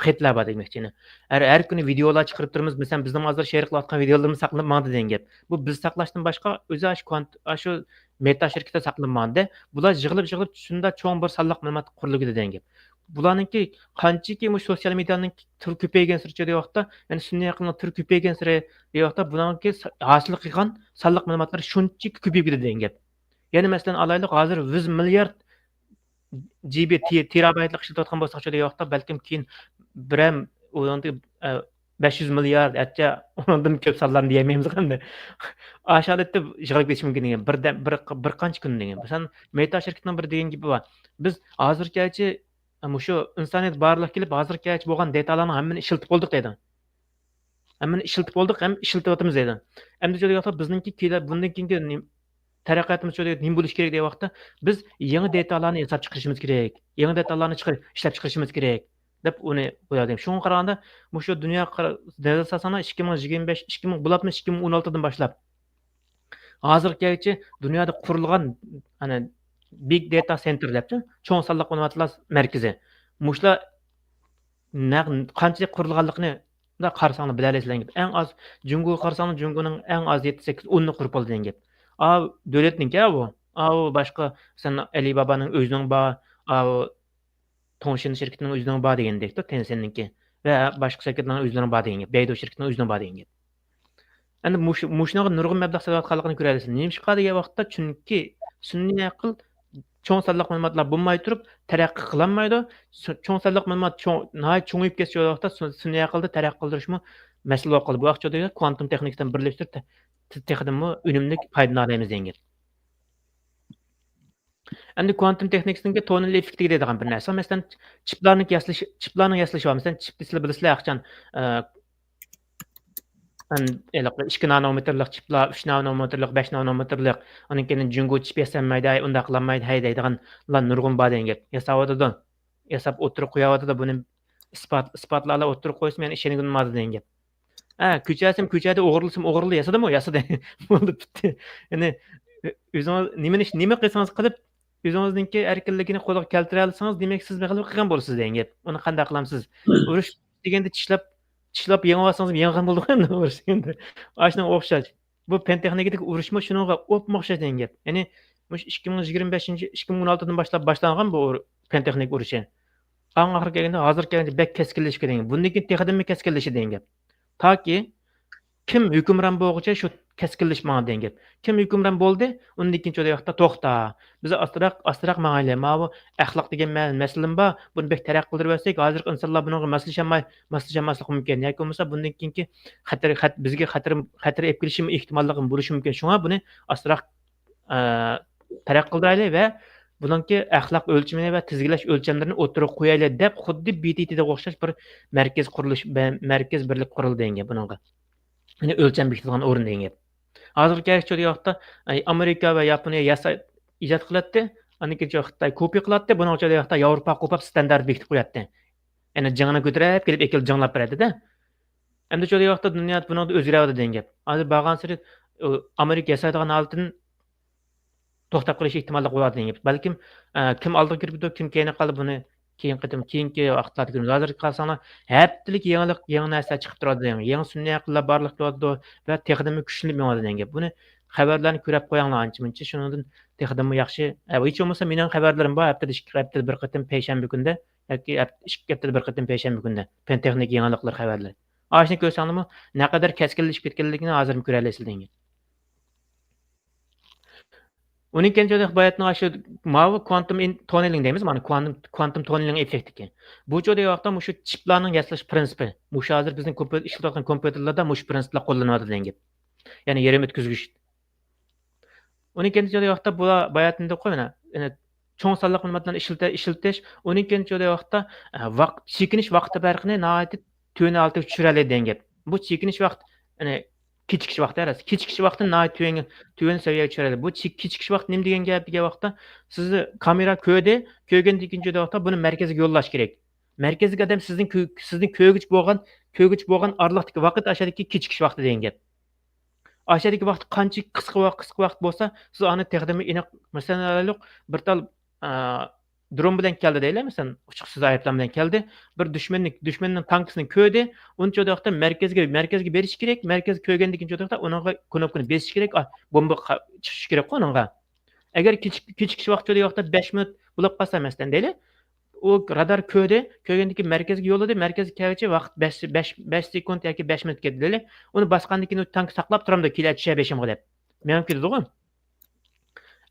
xatlar bor demoqchini. Har kuni videolar chiqarib turibmiz. Masalan, bizning hozir share qilayotgan videolarimiz saqlanmadi degan gap. Bu biz saqlashdan boshqa o'zi shu meta shirkatida saqlanmadi. Bular yig'ilib shunda cho'ng bir sonliq ma'lumot quriligi degan gap. Bularninki qanchaki sotsial medianing turi ko'paygan sirchi deyapti. Ya'ni sun'iy aqlning turi ko'paygan siri deyapti. Buningki hosil qilgan sonliq ma'lumotlar shunchaki ko'payib ketadi degan gap. Ya'ni masalan alaylik hozir 100 milliard GB terabaytlik ishlatayotgan bo'lsak deyapti. Balkim keyin bir ham 500 milliard hatto undan ko'p sonlarni deyamaymiz endi. Aşağıda yig'ilib ketishi mumkin degan. Bir qancha kun degan. Masalan, Meta shirkatining bir degan gapi bor. Biz hozirgacha shu insoniyat barliq kelib hozirgacha bo'lgan datalarni hammani ishlatib bo'ldik deydi. Hammani ishlatib bo'ldik, ham ishlatyapmiz deydi. Endi jo'yapti bizningki bundan keyingi taraqqiyotimiz nima bo'lishi kerak degan vaqtda biz yangi datalarni hisob chiqarishimiz kerak. Yangi datalarni ishlab chiqarishimiz kerak deb uni qo'yadim. Shunga qaraganda shu dunyo dastasana 2025 2016 dan boshlab hozirgacha dunyoda qurilgan ana big data center debchi cho'ng sonliq ma'lumotlar markazi. Mushlar qancha qurilganligini da qarsangni bilalasizlar. Eng az Jungo qarsangni Jungoning eng az 7-8 10 ni qurib oldi degan gap. Davlatniki bu. Boshqa sen Alibabaning o'zining bor, Tongshin shirkatining o'zining bor degandek-da, Tencentniki va boshqa shirkatlarning o'zlarining bor degan gap. Baidu shirkatining o'zining bor degan gap. Endi mushnaga nurg'un mablag' sarflayotganligini ko'rasiz. Nima degan vaqtda chunki sun'iy aql cho'ng sonliq ma'lumotlar bo'lmay turib taraqqiy qilolmaydi. Cho'ng sonliq ma'lumot cho'ngayib ketsa vaqtda sun'iy aqlda taraqqiy qildirishmi masala bo'lib qoldi. Bu vaqtda kvantum texnikadan birlashtirib texnikani unumli foydalanamiz degan. Endi kvantum texnikasining tonal effektiga deydigan bir narsa. Masalan, chiplarni yaslash var. Masalan, chip sizlar bilasizlar aqchan 2 nanometrlik chiplar, 3 nanometrlik, 5 nanometrlik, onun keyin Jungo chip yasanmaydi, unda qilinmaydi, hay deydiganlar nurg'un bor degan gap. Yasavotdi. Yasab o'tirib qo'yavotdi, buni isbotlarla o'tirib qo'ysa men ishonmayman degan gap. Ko'chada o'g'irlasam yasadimi? Yasadi. Bo'ldi bitdi. Ya'ni o'zingiz nima qilsangiz qilib o'zingizningki erkinligini qo'lga keltira olsangiz, demak siz qilib qilgan bo'lasiz degan gap. Uni qanday qilamsiz? Urush deganda tishlab yengib olsangiz yenggan bo'ldi endi urush endi. Ashunga o'xshash. Bu pen texnikadagi urushma shunga o'xshash degan gap. Ya'ni 2016 dan boshlangan bu pen texnik urushi. Oxirgi kelganda hozir kelganda bek keskinlashib ketgan. Bundan keyin texnikada keskinlashishi degan gap. Taki kim hukmron bo'lguncha shu keskinlashmagan degan gap. Kim hukmron bo'ldi, undan keyin cho'da vaqtda to'xta. Biz astroq ma'ayla, bu axloq degan masalan bor. Buni bek taraqqiy qildirib olsak, hozirgi insonlar bunga maslashanmaslik mumkin. Yoki bo'lmasa bundan keyingi bizga xatar olib kelishi ehtimolligi bo'lishi mumkin. Shunga buni astroq taraqqiy qildiraylik va buningki axloq o'lchimini va tizgilash o'lchamlarini o'tirib qo'yaylik deb xuddi BTTga o'xshash bir markaz birlik qurildi degan buningga. Ya'ni o'lcham bekitilgan o'rin degan gap. Hozirgi vaqtda Amerika va Yaponiya ijod qiladi, aniki Xitoy kopiya qiladi, buning vaqtda Yevropa qo'pab standart bekitib qo'yadi. Ya'ni jingni ko'tarib kelib ekil jinglab beradi-da. Endi vaqtda dunyo buni o'zgaradi degan gap. Hozir bag'an siri Amerika yasaydigan holatini to'xtab qolish ehtimoli bo'ladi degan gap. Balkim kim oldiga kiribdi, kim keyin qoldi buni keyingi vaqtlarda ko'ramiz. Hozir qarasanglar, haftalik yangi narsa chiqib turadi degan. Yangi sun'iy aqllar barliq bo'ladi va texnika kuchli bo'ladi degan gap. Buni xabarlarni ko'rib qo'yinglar ancha-muncha. Shundan texnika yaxshi. Hech bo'lmasa mening xabarlarim bor. Haftada 2 haftada bir qatim payshanba kunda yoki 2 haftada bir qatim payshanba kunda pen texnik yangiliklar xabarlari. Ashni ko'rsanglarmi, naqadar keskinlashib ketganligini hozir ko'ra olasizlar degan. Uning kenjoda bayatning shu quantum tunneling deymiz, mana quantum tunneling effekti. Bu joyda vaqtda shu chiplarning yaslash prinsipi. Shu hozir bizning ishlatayotgan kompyuterlarda shu prinsiplar qo'llaniladi degan gap. Ya'ni yerim o'tkazgich. Uning kenjoda vaqtda bu bayatni qo'yna. Ya'ni cho'ng sonliq ma'lumotlarni ishlatish, uning kenjoda vaqtda chekinish vaqti farqini nihoyat to'ni oltiga tushiradi degan gap. Bu chekinish vaqt, ya'ni kechikish vaqti emas. Kechikish vaqtini tuven seviyaga tushiradi. Bu kechikish vaqt nima degan gap degan vaqtda sizni kamera ko'rgandan keyin vaqtda buni markazga yo'llash kerak. Markazga odam sizning ko'rgich bo'lgan oraliqdagi vaqt ashadagi kechikish vaqti degan gap. aşağıdaki vaqt qancha qisqa vaqt bo'lsa, siz uni taqdimi aniq masalan bir tal dron bilan keldi deylik, masalan, uçuqsiz ayetlar bilan keldi. Bir düşmanning tankisini ko'rdi. Uni çoda merkezga berish kerak. Merkez ko'rgandan keyin çoda uninga knopkani besish kerak. Bomba chiqishi kerak uninga. Agar kechikkish vaqt çoda 5 minut bo'lib qolsa masalan deylik, o radar ko'rgandan keyin merkezga yo'lladi. Merkezga kelguncha vaqt 5 sekund yoki 5 minut ketdi deylik. Uni bosgandan keyin tank saqlab turamdi, kelar tusha beshimga deb. Men keldi-ku.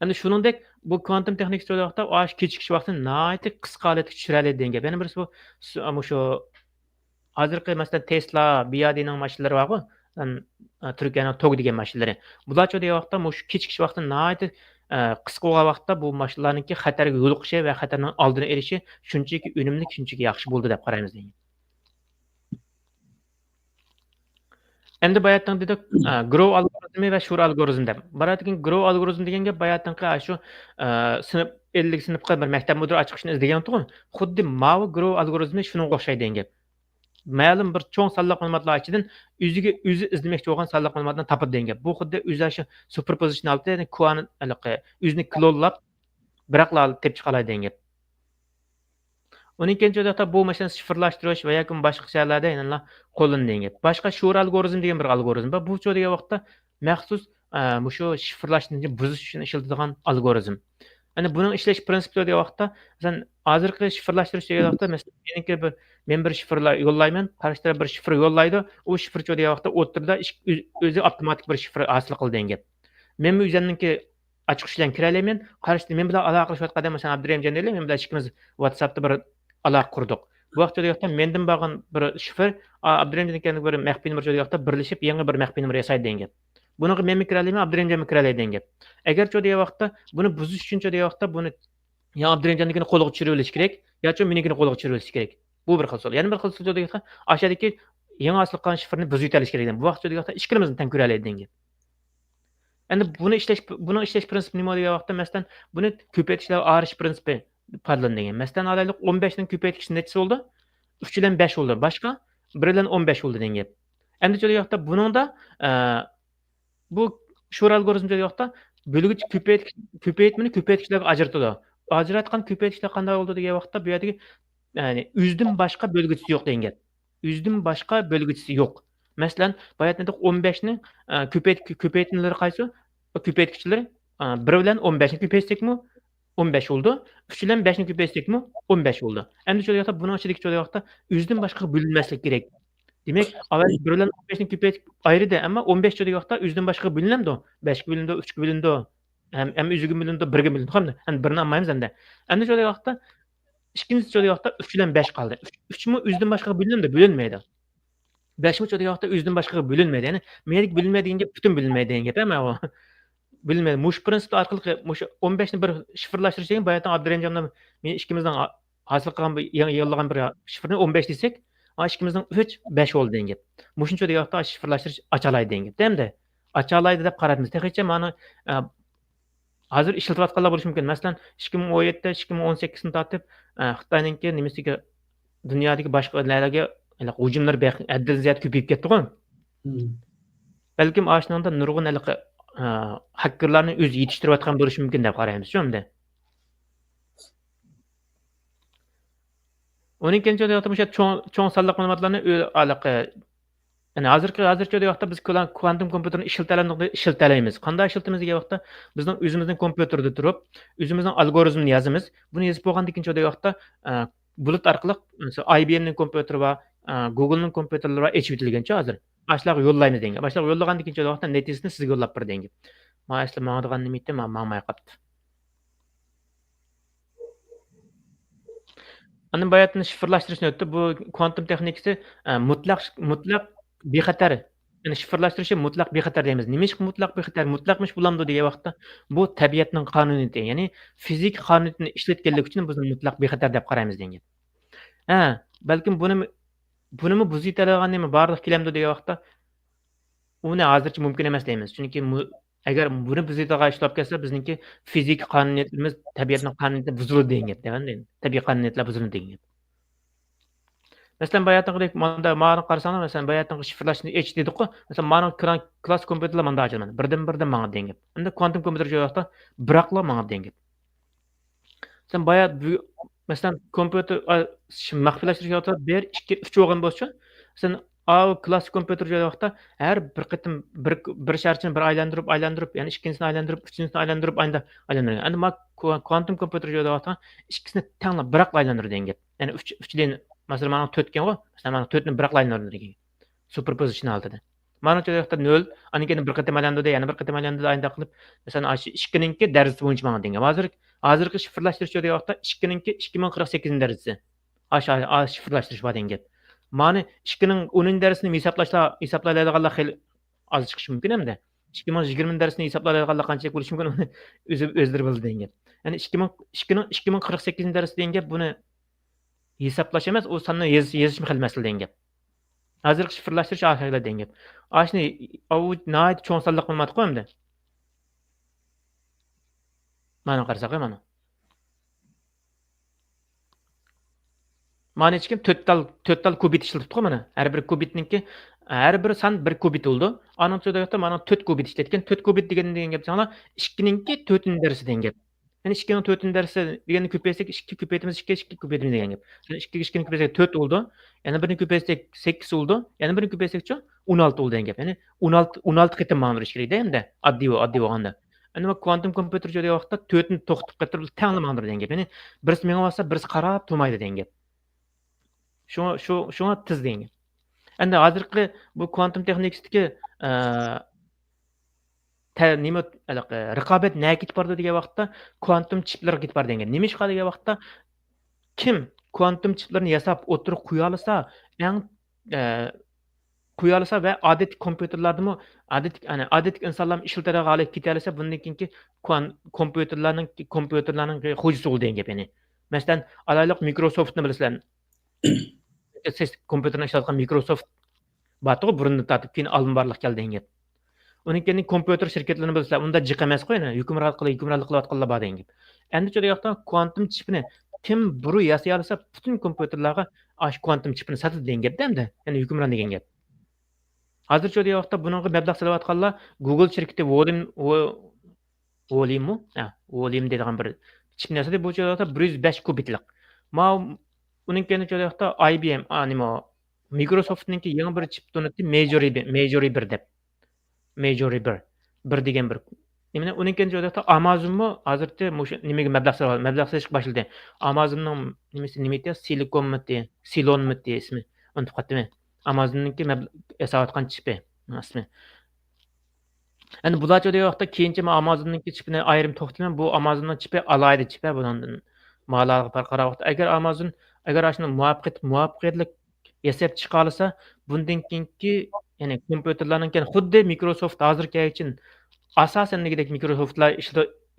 Endi shuningdek bu kvantum texnikasi vaqtda osh kechikish vaqtini nihoyatda qisqa holatga tushiradi degan gap. Yana birisi bu shu hozirgi masalan Tesla, BYDning mashinalari bor-ku, Turkiyaning TOG degan mashinalari. Bular cho'da vaqtda shu kechikish vaqtini nihoyatda qisqa bo'lgan vaqtda bu mashinalarningki xatarga yo'liqishi va xatarning oldini olishi shunchaki unumli, shunchaki yaxshi bo'ldi deb qaraymiz degan. Endi bayatdan dedik Grove algoritmi va Shur algoritmi deb. Baratkin Grove algoritmi degan gap bayatdan shu sinf 50 sinfga bir maktab mudiri ochib chiqishni izlagan-ku. Xuddi Mao Grove algoritmi shunga o'xshaydi degan gap. Ma'lum bir cho'ng sonliq ma'lumotlar ichidan o'zi izlamoqchi bo'lgan sonliq ma'lumotlarni topib degan gap. Bu xuddi o'zi shu superpositionality, ya'ni kuani o'zini klonlab biraqla tepib chiqaradi degan gap. 12-ci odaqda bu masalan şifrlashtirish va yoki boshqa shaharlarda yana qo'llanilgan gap. Boshqa Shur algoritmi degan bir algoritm bor. Bu degan vaqtda maxsus shu shifrlashni buzish uchun ishlatiladigan algoritm. Ana buning ishlash prinsipi degan vaqtda masalan hozirgi shifrlashtirish degan vaqtda masalan men bir shifrlar yo'llayman, qarshi taraf bir shifr yo'llaydi. U shifr degan vaqtda o'tirda o'zi avtomatik bir shifr hosil qildi degan gap. Men o'zimniki ochiq ishlan kira olaman, qarshi men bilan aloqa qilishayotganda masalan Abdurahimjon deylik, men bilan ikkimiz WhatsAppda bir aloqa qurdik. Bu vaqtda yo'qda mendan bo'lgan bir shifr Abdurahimjonning bir maxfiy nomer yo'qda birlashib yangi bir maxfiy nomer yasaydi degan gap. Buni men kira olaman, Abdurahimjon kira oladi degan gap. Agar degan vaqtda buni buzish uchun degan vaqtda buni ya Abdurahimjonnikini qo'lga tushirib olish kerak, yoki menikini qo'lga tushirib olish kerak. Bu bir xil usul. Yana bir xil usul degan vaqtda aşağıdaki yangi hosil qilgan shifrni buzib yetalish kerak. Bu vaqtda degan vaqtda ikkimizni teng ko'ra oladi degan gap. Endi buni ishlash prinsipi nima degan vaqtda masalan buni ko'paytirishlar arish prinsipi foydalanilgan. Masalan, alaylik 15 ning ko'paytirish nechasi bo'ldi? 3 bilan 5 bo'ldi. Boshqa 1 bilan 15 bo'ldi degan gap. Endi degan vaqtda buningda bu Shur algoritmi degan vaqtda bo'lgich ko'paytishlarga ajratadi. Ajratgan ko'paytishlar qanday bo'ldi degan vaqtda bu yerdagi ya'ni o'zdan boshqa bo'lgichisi yo'q degan gap. O'zdan boshqa bo'lgichisi yo'q. Masalan, bayatda 15 ning ko'paytmalar qaysi? Ko'paytkichlar 1 bilan 15 ni ko'paytsekmi 15 oldu. 3 bilan 5 ni ko'paytsekmi 15 oldu. Endi shu yerda buning ichidagi shu vaqtda o'zidan boshqa bo'linmaslik kerak. Demak, avval 1 bilan 15 ni ko'paytib ayrida, ammo 15 shu vaqtda o'zidan boshqa bo'linamdi. 5 ga bo'lindi, 3 ga bo'lindi. Ham o'ziga bo'lindi, 1 ga bo'lindi. Hamda endi 1 ni olmaymiz endi. Endi shu vaqtda ikkinchisi shu vaqtda 3 bilan 5 qoldi. 3 mi o'zidan boshqa bo'linadi, bo'linmaydi. 5 mi shu vaqtda o'zidan boshqa bo'linmaydi. Ya'ni menlik bo'linmaydi degan gap butun bo'linmaydi degan gap ama bilmayman. Mush prinsip orqali mush 15 ni bir shifrlashtirish degan bayatdan Abdurahimjondan men ikkimizdan hosil qilgan yo'llagan bir shifrni 15 desak, ikkimizdan 3 5 oldu degan gap. Mushuncha degan vaqtda shifrlashtirish ochalaydi degan gap. Endi ochalaydi deb qaraymiz. Texicha mana hozir ishlatayotganlar bo'lishi mumkin. Masalan, 2017 2018 ni tortib Xitoyninki nimasiga dunyodagi boshqa davlatlarga hujumlar haddan ziyod ko'payib ketdi-ku. Balkim oshnanda nurg'un hakkerlarni o'zi yetishtirayotgan bo'lishi mumkin deb qaraymiz, shunda. 12-chi oyda o'sha cho'ng sonliq ma'lumotlarni ya'ni hozircha vaqtda biz kvantum kompyuterni ishlatalaymiz. Qanday ishlatamiz degan vaqtda bizning o'zimizning kompyuterda turib, o'zimizning algoritmni yozamiz. Buni yozib bo'lgandan keyin vaqtda bulut orqali IBMning kompyuteri va Googlening kompyuterlari ochib etilgancha hozir. Başlarga yo'llaymiz degan. Başlarga yo'llagandan keyin vaqtda netisini sizga yo'llab ber degan. Men asli ma'nodan nima aytdim, ma'may qapti. Ana bayatni shifrlashtirishni o'tdi. Bu kvantum texnikasi mutlaq bexatar. Ya'ni shifrlashtirishi mutlaq bexatar deymiz. Nima ish mutlaq bexatar? Mutlaqmish bulamdi degan vaqtda bu tabiatning qonuniyati, ya'ni fizik qonuniyatini ishlatganlik uchun biz mutlaq bexatar deb qaraymiz degan. Balkim buni buzib yetadigan nima barliq kelamdi degan vaqtda uni hozircha mumkin emas deymiz. Chunki agar buni buzib ishlab kelsa bizningki fizik qonuniyatimiz tabiatning qonuniyati buziladi degan gap, tabiiy qonuniyatlar buziladi degan gap. Mesela bayatınqıdek manda mağarın qarasana mesela bayatınqı şifrlashni H dedik qo'y. Mesela ma'nın klass kompüterler manda açılmadı. Birden manga degan gap. Endi kvantum kompüter joyaqda biraqla manga degan gap. Sen bayat mesela kompüter maxfiylashtirish yo'qda 1, 2, 3 o'g'in bo'lsa, sen klass kompüter joyaqda her bir qitim bir sharchini bir aylantirib, ya'ni ikkinchisini aylantirib, uchinchisini aylantirib, aylantirgan. Endi ma kvantum kompüter joyaqda ikkisini tanglab biraqla aylantir degan gap. Ya'ni 3 den masalan mana 4 ekan qo'y. Masalan mana 4 ni biraqla aylantir degan. Superposition holatida. Mana shu yoqda 0, anikini bir qitim aylantirdi, yana bir qitim aylantirdi, ayda qilib, masalan, shu 2ninki darajasi bo'yicha mana degan. Hozirgi shifrlashtirish yoqda 2ninki 2048 darajasi. Shifrlashtirish bor degan gap. Mana 2ning 10 darajasini hisoblaydiganlar xil oz chiqishi mumkin hamda 2020 darajasini hisoblaydiganlar qanchalik bo'lishi mumkin uni o'zlari bildi degan gap. Ya'ni 2048 darajasi degan gap buni hisoblash emas, u sonni yozish xil masala degan gap. Hozirgi shifrlashtirish ahaylar degan gap. Ashni nihoyat cho'ng sonliq ma'lumot qo'yamda. Mana qarasak mana. Mana hech kim 4 tal kubit ishlatibdi mana. Har bir kubitniki har bir son 1 kubit bo'ldi. Aning so'zda mana 4 kubit ishlatgan. 4 kubit degan gap sanlar 2ninki 4-darajasi degan gap. Ya'ni 2ning 4-darajasi deganni ko'paysak 2 ko'paytimiz 2 ko'paytimiz degan gap. 2ni ko'paysak 4 bo'ldi. Yana birini ko'paysak 8 bo'ldi. Yana birini ko'paysakchi 16 bo'ldi degan gap. Ya'ni 16 qitim ma'nodirish kerak-da endi. Oddiy bo'lganda. Endi kvantum kompüter joyda vaqtda 4ni to'xtatib qatirib tangli ma'nodir degan gap. Ya'ni birisi menga olsa, birisi qarab turmaydi degan gap. Şuna tez degan. Endi hozirgi bu kvantum texnikasidagi nima raqobat nega ketib bordi degan vaqtda kvantum chiplarga ketib bordi degan. Nima ish qiladi degan vaqtda kim kvantum chiplarni yasab o'tirib qo'ya olsa, eng qo'ya olsa va odatiy kompyuterlardami odatiy insonlar ishlatadigan olib keta olsa, bundan keyingi kompyuterlarning xo'jasi bo'ldi degan gap. Ya'ni masalan, alayliq Microsoftni bilasizlar. Siz kompüterni ishlatgan Microsoft batı burunni tatib keyin alınbarlıq keldi degan gap. Unikini kompüter şirketlerini bilsizlar, unda jiq emas qo'y, hukmronlik qilayotganlar bor degan gap. Endi shu yoqda kvantum chipini kim buru yasay olsa, butun kompüterlarga ash kvantum chipini sotadi degan gapda endi. Ya'ni hukmron degan gap. Hozir shu yoqda buningga mablag' solayotganlar Google shirkati Wolim degan bir chipni yasadi. Bu yoqda 105 kubitlik. Uning keyin shu yoqda IBM, Microsoft'ninki yangi bir chip donatdi, Majory 1 deb. Majory 1 degan bir. Nimani uning keyin shu yoqda Amazonmi hozircha nimaga mablag' solishga boshladi. Amazonning nima edi? Silonmi ismi. Unutib qoldim. Amazonninki yasayotgan chipi ismi. Endi bular shu yoqda keyincha Amazonninki chipini ayrim to'xtaman. Bu Amazonning chipi alaydi chipi bundan. Ma'lumotlarga qarab, agar ashuni muvaffaqiyatli yasab chiqa olsa, bundan keyingi ya'ni kompüterlarning xuddi Microsoft hozirgi uchun asosan nigidek Microsoftlar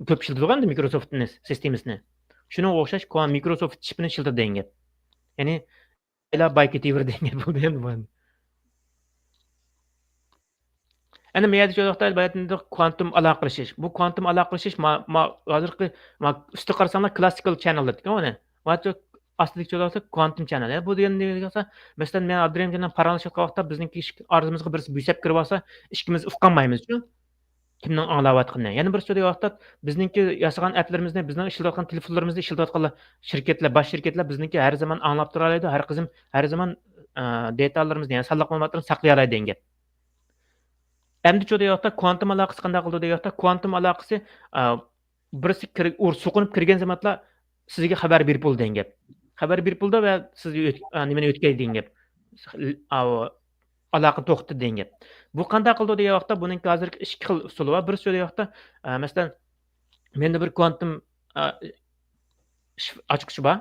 ko'p ishlatadigan Microsoftning sistemasini. Shunga o'xshash Microsoft chipini ishlatadi degan gap. Ya'ni Bayketiver degan gap bo'ldi endi bu. Endi men shu yoqda albatta kvantum aloqalashish. Bu kvantum aloqalashish hozirgi usti qarasanglar classical channel dedik uni. Va astidagi yoqda kvantum channel. Bu deganda masalan men Abdurahim bilan paranlashgan vaqtda bizning arzimizga birisi büyüsep kirib olsa, ikkimiz uqqanmaymiz-ku. Kimning anglayotganini. Yana bir so'z vaqtda bizningki yasagan applarimizni, bizning ishlatayotgan telefonlarimizni ishlatayotganlar shirkatlar, bosh shirkatlar bizningki har zaman anglab turadi, har zaman datalarimizni, ya'ni sonliq ma'lumotlarni saqlay oladi degan gap. Endi shu yoqda kvantum aloqasi qanday qildi degan yoqda kvantum aloqasi birisi suqinib kirgan zamonda sizga xabar berib bo'ldi degan gap. Xabar berib bo'ldi va siz nimani o'tkazdi degan gap. Aloqa to'xtatdi degan gap. Bu qanday qildi degan vaqtda buning hozir ikki xil usuli bor. Bir shu yoqda masalan menda bir kvantum ochqichi bor.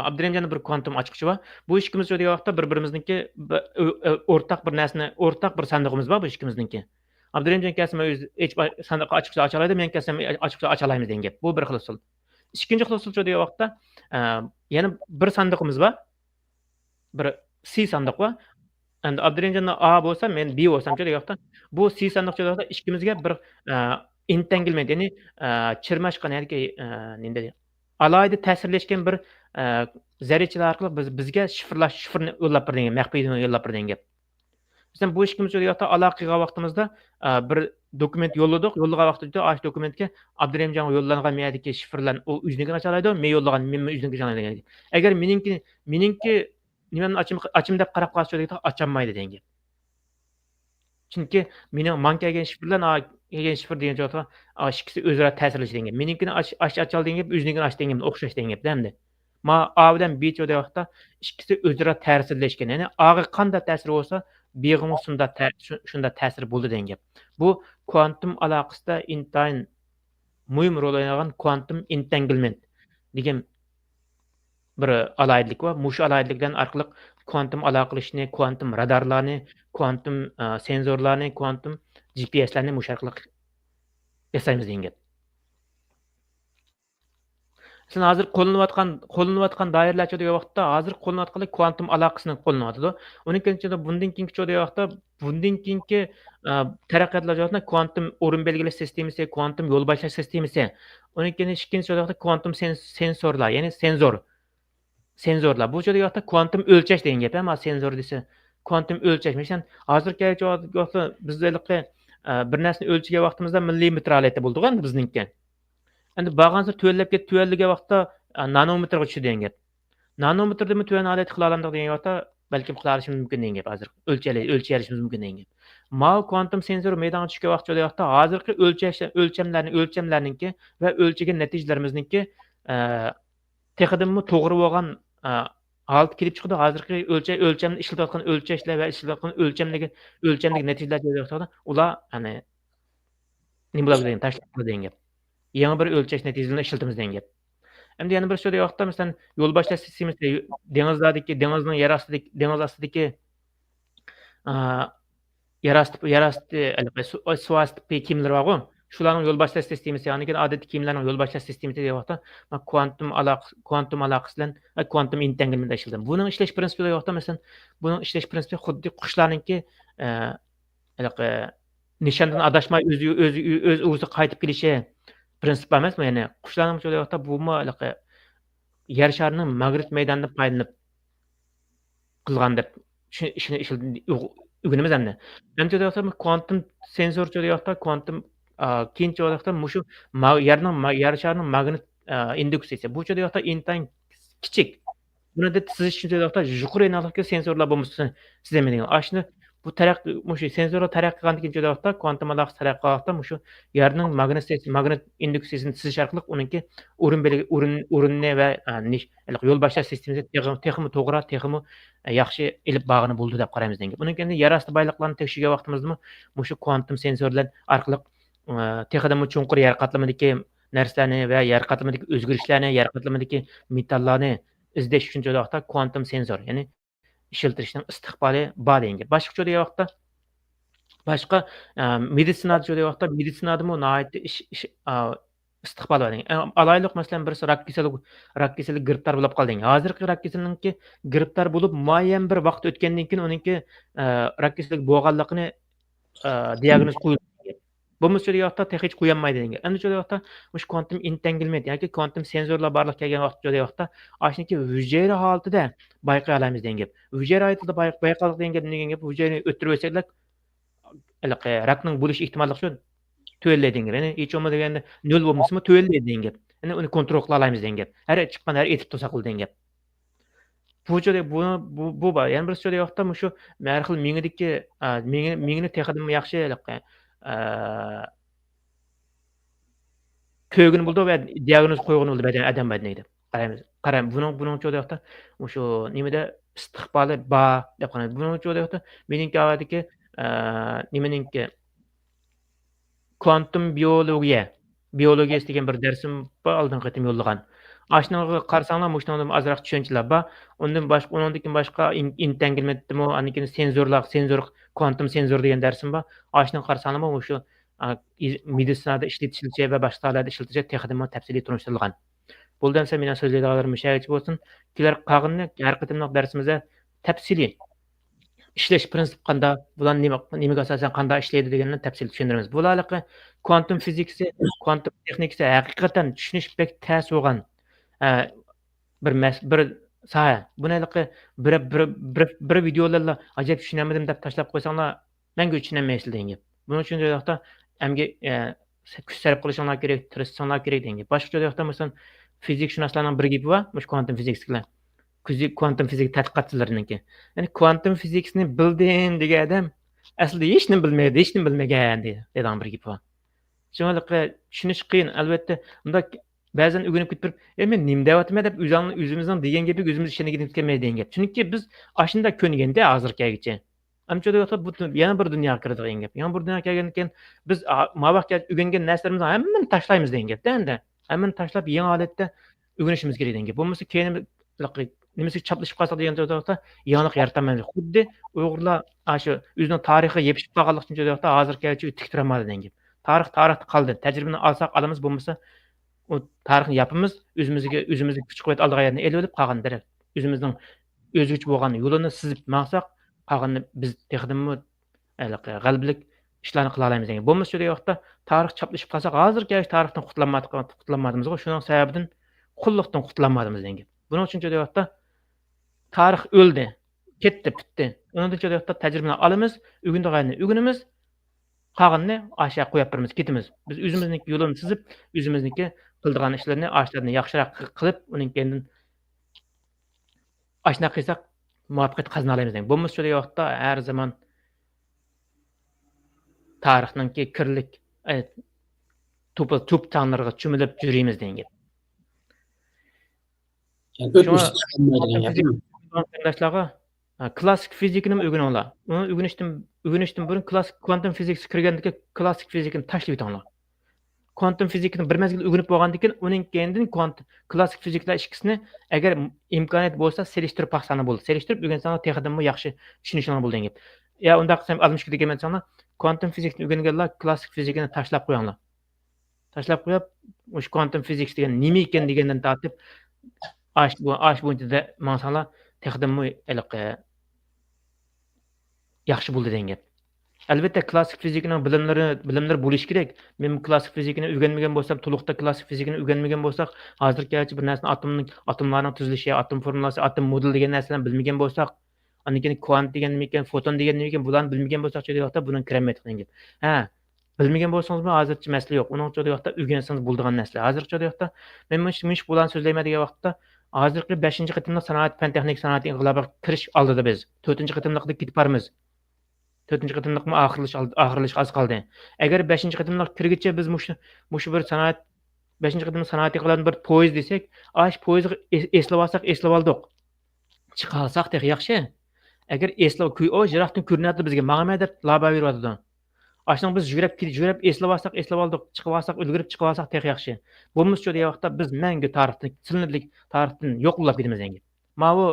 Abdurahimjonda bir kvantum ochqichi bor. Bu ikkimiz shu vaqtda bir-birimizniki o'rtaq bir narsani, o'rtaq bir sandig'imiz bor bu ikkimizniki. Abdurahimjon kasma o'z sandiqni ochqichi ocha oladi, men kasam ochqichi ocha olamiz degan gap. Bu bir xil usul. Ikkinchi xil usul shu vaqtda yana bir sandiqimiz bor. Bir C sandiq bor. Endi Abdurahimjonda A bo'lsa, men B bo'lsam shu yoqda bu C sandiqcha yoqda ikkimizga bir entanglement, ya'ni chirmashqan yoki nenda alayda ta'sirlashgan bir zarrachalar orqali bizga shifrni yo'llab bergan, maxfiy yo'llab bergan gap. Biz bu ikimiz yo'lda aloqa qilgan vaqtimizda bir dokument yo'lladik. Yo'llagan vaqtida ash dokumentga Abdurahimjonga yo'llangan meyadagi shifrlarni u o'zini ochalaydi, men yo'llagan men o'zini ochalaydi. Agar meningki nimani ochim deb qarab qolsa ocholmaydi degan gap. Chunki mening manka kelgan shifrlar kelgan shifr degan joyda ikkisi o'zaro ta'sirlash degan. Meninkini ochal degan gap o'zinikini och degan o'xshash degan gap hamda. Ma A bilan B joyda vaqtda ikkisi o'zaro ta'sirlashgan. Ya'ni A'ga qanday ta'sir bo'lsa, B'ga shunda ta'sir bo'ldi degan gap. Bu kvantum aloqasida intayin muhim rol o'ynagan kvantum entanglement degan bir alaydilik va mush alaydilikdan orqali kvantum aloqalashishni, kvantum radarlarni, kvantum senzorlarni, kvantum GPSlarni mush orqali yasaymiz degan gap. Sizin hozir qo'llanayotgan doiralar degan vaqtda hozir qo'llanayotgan kvantum aloqasini qo'llanadi. Uning keyinchada bundan keyingi degan vaqtda bundan keyingi taraqqiyotlar joyida kvantum o'rin belgilash sistemasi, kvantum yo'l boshlash sistemasi. Uning keyin ikkinchi vaqtda kvantum sensorlar, ya'ni senzorlar. Bu degan vaqtda kvantum o'lchash degan gap, ama senzor desa kvantum o'lchash. Masalan, hozirgi vaqtda bizda bir narsani o'lchagan vaqtimizda millimetr alatda bo'ldi endi bizningki. Endi bag'ansa tuvallab ketib tuvalligan vaqtda nanometrga tushdi degan gap. Nanometrda tuvan alat qila olamiz degan vaqtda balkim qila olishimiz mumkin degan gap. Hozir o'lchayolishimiz mumkin degan gap. Ma kvantum senzor maydonga tushgan vaqtda hozirgi o'lchamlarningki va o'lchagan natijalarimizninki texidimmi to'g'ri bo'lgan holat kelib chiqdi. Hozirgi o'lchamni ishlatayotgan o'lchashlar va ishlatayotgan o'lchamdagi natijalar joyda ular ana nima bo'ladi degan tashlab degan gap. Yangi bir o'lchash natijalarini ishlatamiz degan gap. Endi yana bir so'rayotgan vaqtda masalan yo'l boshlash sistemasi dengizning dengiz ostidagi suv osti kiyimlar bor-ku, shularning yo'l boshlash sistemasi, ya'ni odatiy kiyimlarning yo'l boshlash sistemasi degan vaqtda kvantum aloqasi bilan kvantum entanglement ishlatamiz. Buning ishlash prinsipi degan vaqtda masalan buning ishlash prinsipi xuddi qushlarningki nishondan adashmay o'zi qaytib kelishi prinsip emasmi? Ya'ni qushlarning degan vaqtda bu yer sharining magnit maydonidan foydalanib qilgan deb ishini o'rganamiz endi. Endi degan vaqtda kvantum senzor degan vaqtda kvantum keyinchi vaqtda mushu yer sharining magnit induksiyasi. Bu degan vaqtda intayin kichik. Buni deb sizish uchun degan vaqtda yuqori energiya sensorlar bo'lmasa sizlamagan. Ashni bu mushu senzorlar taraqqiy qilgandan keyin degan vaqtda kvantum aloqasi taraqqiy qilgan mushu yerning magnit induksiyasini sizish orqali uningki o'rinni va yo'l boshlash sistemasi texmi to'g'ri, texmi yaxshi ilib bag'ini bo'ldi deb qaraymiz degan. Bundan keyin yer osti boyliqlarini tekshirgan vaqtimizda mushu kvantum senzorlar orqali texidami chunqur yer qatlamidagi narsalarni va yer qatlamidagi o'zgarishlarni, yer qatlamidagi metallarni izlash uchun degan vaqtda kvantum senzor, ya'ni ishiltirishning istiqboli bor degan. Boshqa degan vaqtda boshqa meditsinada degan vaqtda meditsinadami nihoyatda istiqbol bor degan. Alayliq masalan birisi rak kasali giribtor bo'lib qoldi. Hozirgi rak kasaliningki giribtor bo'lib muayyan bir vaqt o'tgandan keyin uningki rak kasalligi bo'lganligini diagnoz qo'yildi. Bu degan vaqtda hech qo'yolmaydi degan. Endi degan vaqtda mush kvantum entanglement yoki kvantum senzorlar borliq kelgan vaqtda degan vaqtda ashniki hujayra holatida bayqay olamiz degan gap. Hujayra holatida bayqalıq degan gap hujayrani o'ttirib o'tsak rakning bo'lish ehtimolliqi tuvallaydi degan. Ya'ni hech bo'lmasa deganda 0 bo'lmasa tuvallaydi degan gap. Ya'ni uni kontrol qila olamiz degan gap. Har chiqqan har etib tursa qil degan gap. Bu bor. Yana bir so'z yo'qda mushu har xil mingni texidimi yaxshi ko'gini bo'ldi va diagnoz qo'yg'ini bo'ldi adam badaniga. Qaraymiz. Buning yo'qda mushu nimada istiqboli bor deb qaraymiz. Buning yo'qda meningki avadiki nimaninki kvantum biologiyasi degan bir darsim bor, oldin qatim yo'llagan. Ashnaga qarasanglar mushundan azroq tushunchalar bor. Undan boshqa entanglementmi, anikin senzor kvantum senzor degan darsim bor. Ashnaga qarasanglar mushu meditsinada ishlatilishi va boshqalarda ishlatilishi texidimi tafsiliy tunishtirilgan. Bo'ldi desa men so'zlaydiganlarim shaychi bo'lsin. Kelar qag'inni har qatimliq darsimizda tafsiliy ishlash prinsipi qanday, bular nimaga asosan qanday ishlaydi deganni tafsiliy tushuntiramiz. Bularlikqa kvantum fizikasi, kvantum texnikasi haqiqatan tushunish bek tez bo'lgan. bir soha bunaqangi bir videolarla ajab tushunamadim deb tashlab qo'ysanglar mangu tushunolmaysizlar degan gap. Buning uchun joyda hamga kuch sarf qilishinglar kerak, tirishsanglar kerak degan gap. Boshqa joyda masalan fizikshunoslarning bir gapi bor, mush kvantum fizikchilar. Kvantum fizik tadqiqotchilarininki. Ya'ni kvantum fizikni bildim degan odam aslida hech nima bilmaydi, hech nima bilmagan degan bir gap bor. Shuningdek tushunish qiyin. Albatta, unda ba'zan o'rganib ketib, men nima deyapman deb o'zimizning degan gapiga o'zimiz ishonib ketmaydi degan gap. Chunki biz ashunda ko'nganda hozirgacha. Ancha bu yana bir dunyoga kiradigan gap. Yana bir dunyoga kelgandan keyin biz mavaqqa o'rgangan narsalarimizni hammani tashlaymiz degan gapda endi. Hammani tashlab yangi holatda o'rganishimiz kerak degan gap. Bo'lmasa keyin nimasi chaplashib qolsa degan joyda yangilik yaratamaymiz. Xuddi Uyg'urlar shu o'zining tarixiga yepishib qolganlik uchun joyda hozirgacha tik turamadi degan gap. Tarixda qoldi. Tajribani olsak olamiz, bo'lmasa o tarixni yapimiz, o'zimizga kuch quvvat oldiganini elib olib qolgan daraf. O'zimizning o'zgacha bo'lgan yo'lini sizib maqsaq, qolganini biz texnimmi g'alblik ishlarni qila olamiz degan. Bo'lmasa shu vaqtda tarix chaplashib qolsak, hozirgacha tarixdan qutlanmadimiz. Shuning sababidan qulluqdan qutlanmadimiz degan. Buning uchun shu vaqtda tarix o'ldi, ketdi, bitdi. Undan shu vaqtda tajribani olamiz, o'rganimiz qolganini aşağı qo'yib birimiz ketimiz. Biz o'zimizniki yo'lini chizib, o'zimizniki qildigan ishlarni yaxshiroq qilib, uning kendan ashna qilsak muvaffaqiyat qozona olamiz degan. Bo'lmasa shu vaqtda har zamon tarixninki kirlik tup tanlarga cho'milib yurimiz degan gap. Yani o'tmishga klassik fizikni o'rganinglar. Uni o'rganishdan burun klassik kvantum fizikasi kirgandan klassik fizikani tashlab o'tinglar. Kvantum fizikini bir mezgil o'rganib bo'lgandan keyin uning keyindan klassik fiziklar ikkisini agar imkoniyat bo'lsa selishtirib baqsanglar bo'ladi. Selishtirib o'rgansanglar texnikani yaxshi tushunishinglar bo'ladi degan. Ya unda qilsam 60 degan mansanglar kvantum fizikni o'rganganlar klassik fizikani tashlab qo'yinglar. Tashlab qo'yib, o'sha kvantum fizika degan nima ekan degandan tortib ash bo'yicha mansanglar texnikani yaxshi bo'ldi degan gap. Albatta klassik fizikning bilimlari bo'lish kerak. Men klassik fizikani o'rganmagan bo'lsam, to'liqda klassik fizikani o'rganmagan bo'lsak, hozirgacha bir narsani atomlarning tuzilishi, atom formulasi, atom modeli degan narsalarni bilmagan bo'lsak, undan keyin kvant degan nima ekan, foton degan nima ekan, bularni bilmagan bo'lsak, shu vaqtda buni kiramaydi degan gap. Ha, bilmagan bo'lsangiz ham hozircha masala yo'q. Uning uchun vaqtda o'rgansangiz bo'ladigan narsa. Hozircha vaqtda men mush bularni so'zlayman degan vaqtda hozirgi 5-qitimliq sanoat fan texnik sanoat inqilobiga kirish oldida biz 4-qitimliqda ketib boramiz. 4-qitimliqmi oxirlash az qoldi. Agar 5-qitimliq kirgicha biz mush bir sanoat 5-qitimliq sanoat qiladigan bir poyezd desak, poyezdga eslab olsak, eslab oldik. Chiqa olsak deb yaxshi. Agar eslab jiroqdan ko'rinadi bizga ma'lumot deb laba beradi. Ashning biz yurib eslab olsak, eslab oldik. Chiqib olsak, ulgurib chiqib olsak deb yaxshi. Bo'lmasa shu vaqtda biz mangu tarixdan, silinirlik tarixdan yo'qlab ketamiz endi. Mana bu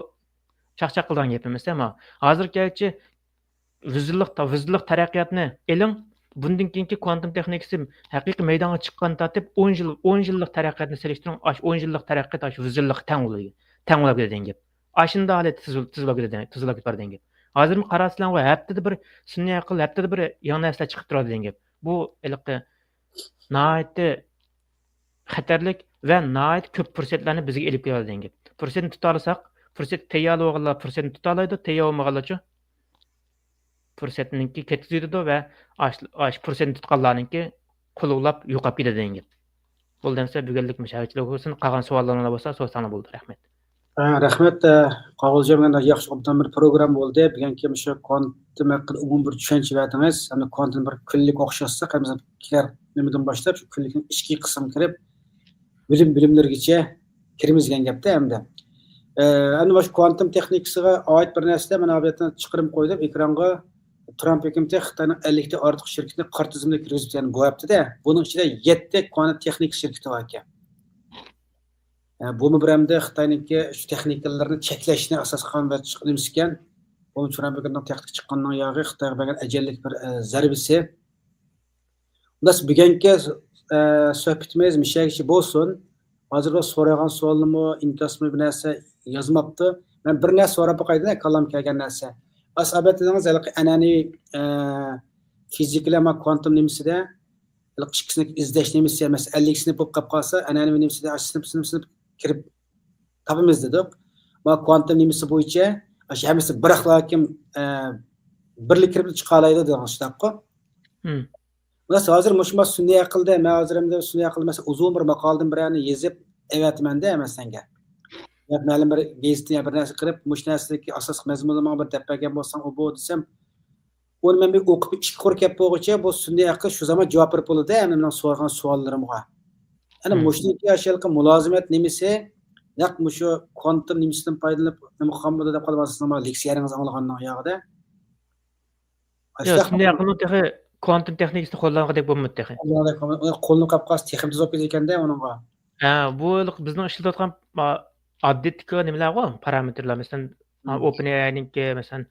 chaqchaq qilgan gapimiz, ama hozirgacha vizillik taraqqiyotni eling, bundan keyingi kvantum texnikasi haqiqiy maydonga chiqqan tartib 10 yillik taraqqiyotni selishtiring, 10 yillik taraqqiyot vizillik tang bo'lib ketadigan gap. Ashunda holat tizilib ketadigan gap. Hozir qarasizlar, haftada bir sun'iy aql, haftada bir yangi narsalar chiqib turadi degan gap. Bu nihoyatda xatarlik va nihoyat ko'p fursatlarni bizga elib keladi degan gap. Fursatni tuta olsak, fursat tayyor bo'lganlar fursatni tuta oladi, tayyor bo'lmaganlarchi fursatninki ketkizadi va fursatni tutganlarninki qo'llab yo'qolib ketadi degan gap. Bo'lgansa bugunlik mushohadachilar bo'lsin, qolgan savollarlar bo'lsa so'zlarni bo'ldi. Rahmat. Rahmat. Qog'ozjamganda yaxshi obdan bir program bo'ldi. Bugungi o'sha kvantum haqida umum bir tushuncha berdingiz. Hamda kvantum bir kunlik o'xshashsa, qanday kelar nimadan boshlab shu kunlikning ichki qismiga kirib, bilimlargacha kiramiz degan gapda hamda. Endi o'sha kvantum texnikasiga oid bir narsa men bu yerdan chiqarib qo'ydim ekranga. Trump hukumati Xitoyning 50 ta ortiq shirkatni qor tizimiga kirgizib bo'yapti-da. Buning ichida 7 kvantum texnik shirkati bor ekan. Bu biramda Xitoyningki shu texnikalarni cheklashni asos qilgan va chiqimiz ekan. Bunun Trump hukumatining texnik chiqqandan yog'i Xitoyga bergan ajallik bir zarbisi. Bundas bugungi suhbatimiz mishagichi bo'lsin. Hozirda so'ragan savolimi, intasmi bir narsa yozmabdi. Men bir narsa so'rab qo'ydim, kallam kelgan narsa. Asabatlarınız ananiy fiziklar va kvantum nimasida ikkisini izlash nimasi emas, 50 sinf bo'lib qolib qolsa, ananiy nimasida sinf kirib tapamiz dedik. Bu kuantum nimasi bo'yicha hammasi bir xil birlik kirib chiqalaydi degan shtabqa. Mesela hazır muşma sunniy aqlda, men hozirimda sunniy aql mesela uzun bir maqoldan birini yezib evatmanda emas senga. Ya ma'lum bir gazetga bir narsa qilib, mush narsadagi asosiy mazmunini bir deb bergan bo'lsang, u bu desam, uni men bir o'qib ikki qur kelib bo'lguncha bu sunniy aql shu zaman javob berib bo'ladi, men so'ragan savollarimga. Ana mushniki ashilqi mulozimat nimasi? Naq mushu quantum nimasidan foydalanib nima qilmoqda deb qolmasam, leksiyaringiz anglagandan yog'ida. Sunniy aqlni texi quantum texnikasini qo'llangadek bo'lmaydi texi. Qo'lni qapqas texnik zo'p ekanda uningga. Bu bizning ishlatayotgan addetka nimalar bor? Parametrlar masalan OpenAI'ninki, masalan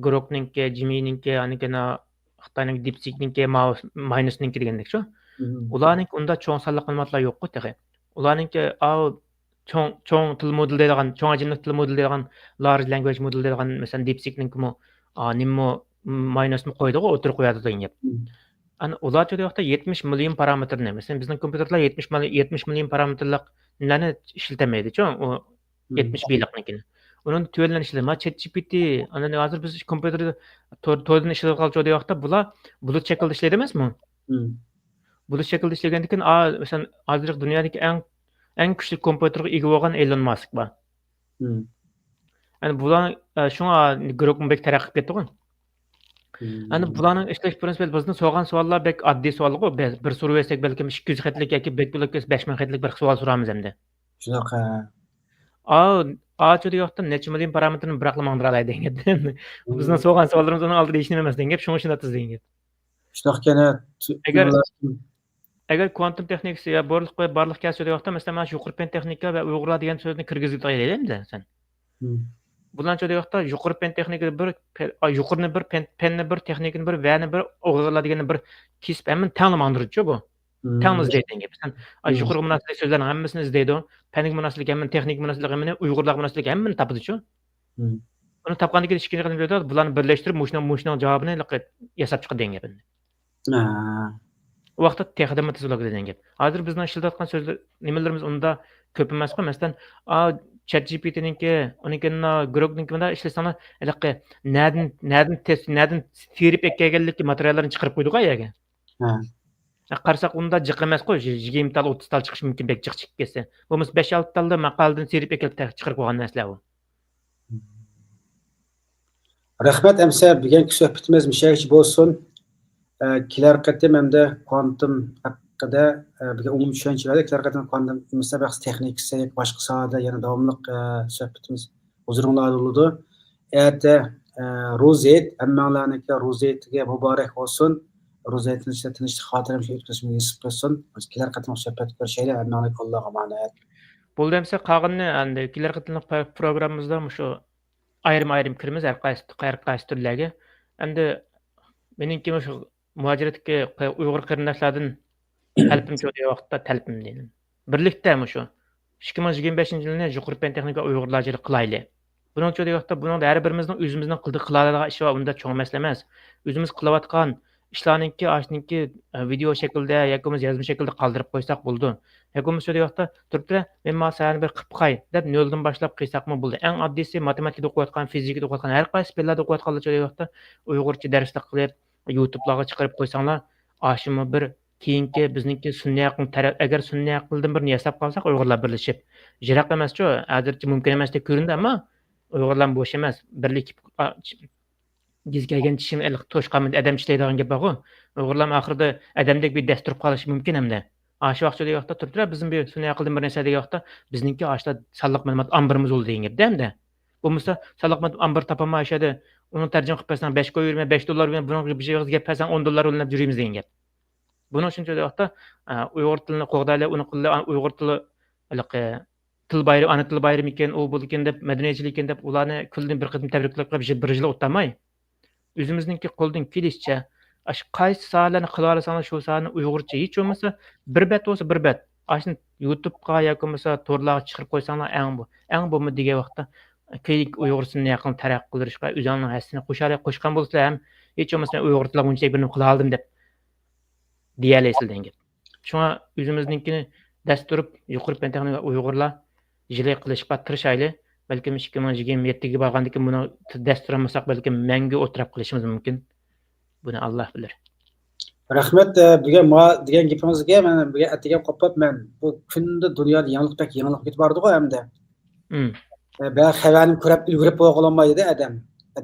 Grok'ninki, Gemini'ninki, anikina Xitoyning DeepSeek'ninki, Minus'ninki degandek-ku. Ularning unda cho'ng sonli ma'lumotlar yo'q-ku texi. Ularninki cho'ng til model deydigan, cho'ng hajmli til model deydigan, large language model deydigan, masalan DeepSeek'ninki nima Minus'ni qo'ydi-ku, o'tirib qo'yadi degan gap. Ana ular yoqda 70 million parametrni, masalan bizning kompyuterlar 70 million parametrlik nimalarni ishlatamaydi-ku, u 70 billiqnikini. Uning tuvalidan ishlatma ChatGPT, ana hozir biz kompyuterda to'rdan ishlatgan vaqtda bular bulut shaklda ishlaydi emasmi? Bulut shaklda ishlagandan keyin masalan hozir dunyodagi eng kuchli kompyuterga ega bo'lgan Elon Musk bor. Ana bular shunga Grok'bek taraqqi ketdi-ku. Ana bularning ishlash prinsipi bizning so'rgan savollar bek oddiy savol-ku. Bir so'rab bersak balkim 200 xatlik yoki 5000 xatlik bir savol so'ramiz endi. Shunaqa. Cho'da yoqda necha million parametrni bir aqla mangdira oladi degan. Bizning so'rgan savollarimiz uning oldida hech nima emas degan gap, shunga tuz degan. Shunaqa agar quantum texnikasi ya barliq kelsa yoqda masalan mana yuqori pen texnika va uyg'urlar degan so'zni kirgizib qo'yaylik-da sen. Bularcha yoqda yuqori pen texnika bir yuqorini bir penni bir texnikani bir va'ni bir uyg'urlar degan bir kesib hamma tangli mangdirchi bu. Tangli izlaydigan gap. Sen yuqori munosabat so'zlarning hammasini izlaydi. Penning munosabat hamma texnik munosabat hamma uyg'urlar munosabat hammani topadi-chu. Uni topgandan keyin ikkinchi qilib beradi, bularni birlashtirib mushning javobini yasab chiqadi degan gap. U vaqtda texnika tuziladi degan gap. Hozir bizning ishlatayotgan so'zlar nimalarimiz unda ko'p emas-ku. Masalan, ChatGPT'ninki, unikini Grok'ninkida ishlasanglar, nadan terib ekkanlik materiallarni chiqarib qo'ydi-ku ayaga. Qarasak unda jiq emas-ku, 20 tal 30 tal chiqish mumkin, bek jiq chiqib ketsa. Bo'lmasa 5-6 talda maqoladan terib ekib chiqarib qo'ygan narsalar bu. Rahmat amsa degan suhbatimiz mushayish bo'lsin. Kelar qatim hamda quantum haqida bizga umum tushunchalar, kelar qatim quantum musobaqas texnikasi boshqa sohada yana davomli suhbatimiz huzuringlarda bo'ladi. Erta Rozet hammalarniki Rozetga muborak bo'lsin. Rozetni tinchlik xotiram shu o'tkazishni nasib qilsin. Kelar qatim suhbat ko'rishaylik. Hammalarga Allohga omonat. Bo'ldi hamsa qolganini endi kelar qatim programmamizda shu ayrim kirimiz har qaysi turlarga. Endi meningki shu muhojiratga Uyg'ur qarindoshlardan talpim cho'diy vaqtda talpim deydi. Birlikda shu 2025-yilni yuqori pen texnika Uyg'urlarchilik qilaylik. Buning cho'diy vaqtda buning har birimizning o'zimizning qiladigan ish va unda cho'ng masala emas. O'zimiz qilayotgan ishlarningki ashninki video shaklda yoki yozma shaklda qoldirib qo'ysak bo'ldi. Yoki cho'diy vaqtda turibdi, men masalani bir qilib qo'y deb noldan boshlab qilsakmi bo'ldi. Eng oddiysi matematikada o'qiyotgan, fizikada o'qiyotgan, har qaysi fanlarda o'qiyotganlar cho'diy vaqtda Uyg'urcha darslar qilib YouTube'larga chiqarib qo'ysanglar, ashimi bir keyingi bizningki sunniy aql agar sunniy aqldan birini yasab qolsak, Uyg'urlar birlashib, jiroq emas-ku, hozircha mumkin emas deb ko'rindi, ammo Uyg'urlar bo'sh emas, birlik gizgagan tishim to'shqan odam ishlaydigan gap bor-ku. Uyg'urlar oxirida odamdek bir dastur qolishi mumkin hamda. Shu vaqtda yoqda turibdi, bizning bir sunniy aqldan bir narsa degan yoqda bizningki ashla sonliq ma'lumot ambrimiz bo'ldi degan gapda. Bo'lmasa sonliq ma'lumot ambr topolmay ashada uni tarjima qilib bersang 5 qo'yverma, 5 dollar bilan buni bir şey gap bersang 10 dollar o'ynab yurimiz degan gap. Buning uchun yoqda Uyg'ur tilini qo'g'dayli, uni Uyg'ur tili til bayrami, ana til bayrami ekan, u bu ekan deb, madaniyatchilik ekan deb ularni kundan bir qatim tabriklab qilib bir yil o'tmay. O'zimizningki qo'ldan kelishicha qaysi sohalarni qila olsangiz shu sohani Uyg'urcha hech bo'lmasa bir bet bo'lsa bir bet. Ashni YouTube'ga yoki bo'lmasa to'rlarga chiqarib qo'ysanglar eng bo'lma degan vaqtda keyingi Uyg'ur sunniy aqlni taraqqiy qildirishga o'zingizning hassini qo'shgan bo'lsa ham hech bo'lmasa Uyg'ur tilida bunchalik birini qila oldim deb deyalaysizlar degan gap. Shunga o'zimizningkini dasturib yuqori pen texnika Uyg'urlar jili qilishga tirishayli. Balkim 2027-ge borgandan keyin buni dasturlamasak balkim mangu o'tirib qilishimiz mumkin. Buni Alloh bilir. Rahmat degan gapingizga men degan qopib men bu kunda dunyoda yangilik ketib bordi-ku hamda. Ben xabarni ko'rib ulgurib qo'yolmaydi adam.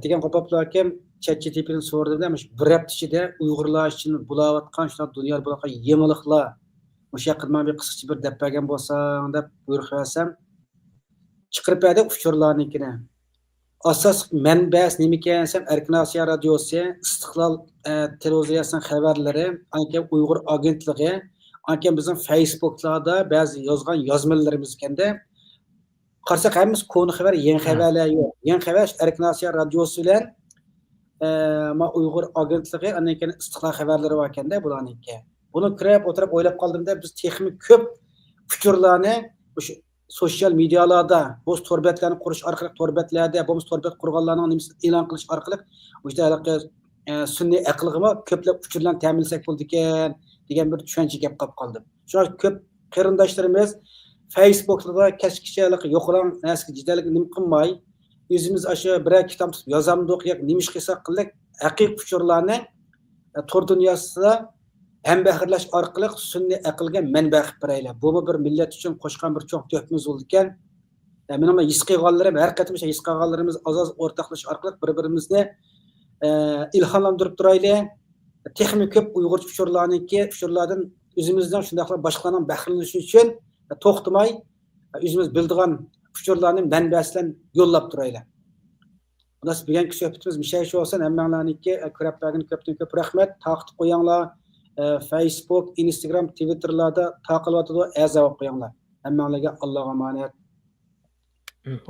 Degan qopiblarkim ChatGPT'ni so'radim, bir hafta ichida Uyg'urlar uchun bo'layotgan shu dunyoda bo'layotgan yangiliklar o'sha qilma bir qisqacha bir deb bergan bo'lsang deb buyruq bersam chiqirib berdi uchurlarnikini. Asas manbasi nima ekan desam Erkin Osiyo radiosi, Istiqlol televiziyasining xabarlari, anke Uyg'ur agentligi, anke bizning Facebooklarda ba'zi yozgan yozmalarimiz ekanda qarasak hammamiz konu xabar, yangi xabarlar yo'q. Yangi xabar Erkin Osiyo radiosi bilan Uyg'ur agentligi, andan keyin Istiqlol xabarlari bor ekanda bularniki. Buni kirib o'tirib o'ylab qoldimda biz texnik ko'p uchurlarni o'sha sosyal medialarda, bu torbetlarni qurish orqali torbetlarda, bu torbet qurganlarning nimasini e'lon qilish orqali o'sha sun'iy aqlga ko'plab uchurlarni ta'minlasak bo'ldi ekan degan bir tushuncha kelib qoldim. Shuning ko'p qarindoshlarimiz Facebook'da kashkichalik yo'qolan narsaga jidalik nim qilmay, o'zimiz o'sha bir kitob tutib yozamdiq yoki nimish qilsak qildik, haqiqiy uchurlarni tor dunyosida hembehrlash orqali sun'iy aqlga manba qilib beraylar. Bu bir millat uchun qo'shgan bir cho'q to'pimiz bo'ldi ekan. Mening his qilganlarim, har qatim his qilganlarimiz ozoz o'rtoqlash orqali bir-birimizni ilhomlantirib turaylik. Texnik ko'p Uyg'ur uchurlardan o'zimizdan shundaqlar boshqalarning bahrilanishi uchun to'xtamay o'zimiz bildigan uchurlarni manbasidan yo'llab turaylik. Bunday bilgan suhbatimiz mishayish olsin, hammanglarniki ko'rib bergan ko'pdan ko'p rahmat. Taqib qo'yinglar. Facebook, Instagram, Twitter'larda taqiliyotida a'zo qo'yinglar. Hammanglarga Allohga emanet.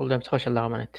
Allohga emanet.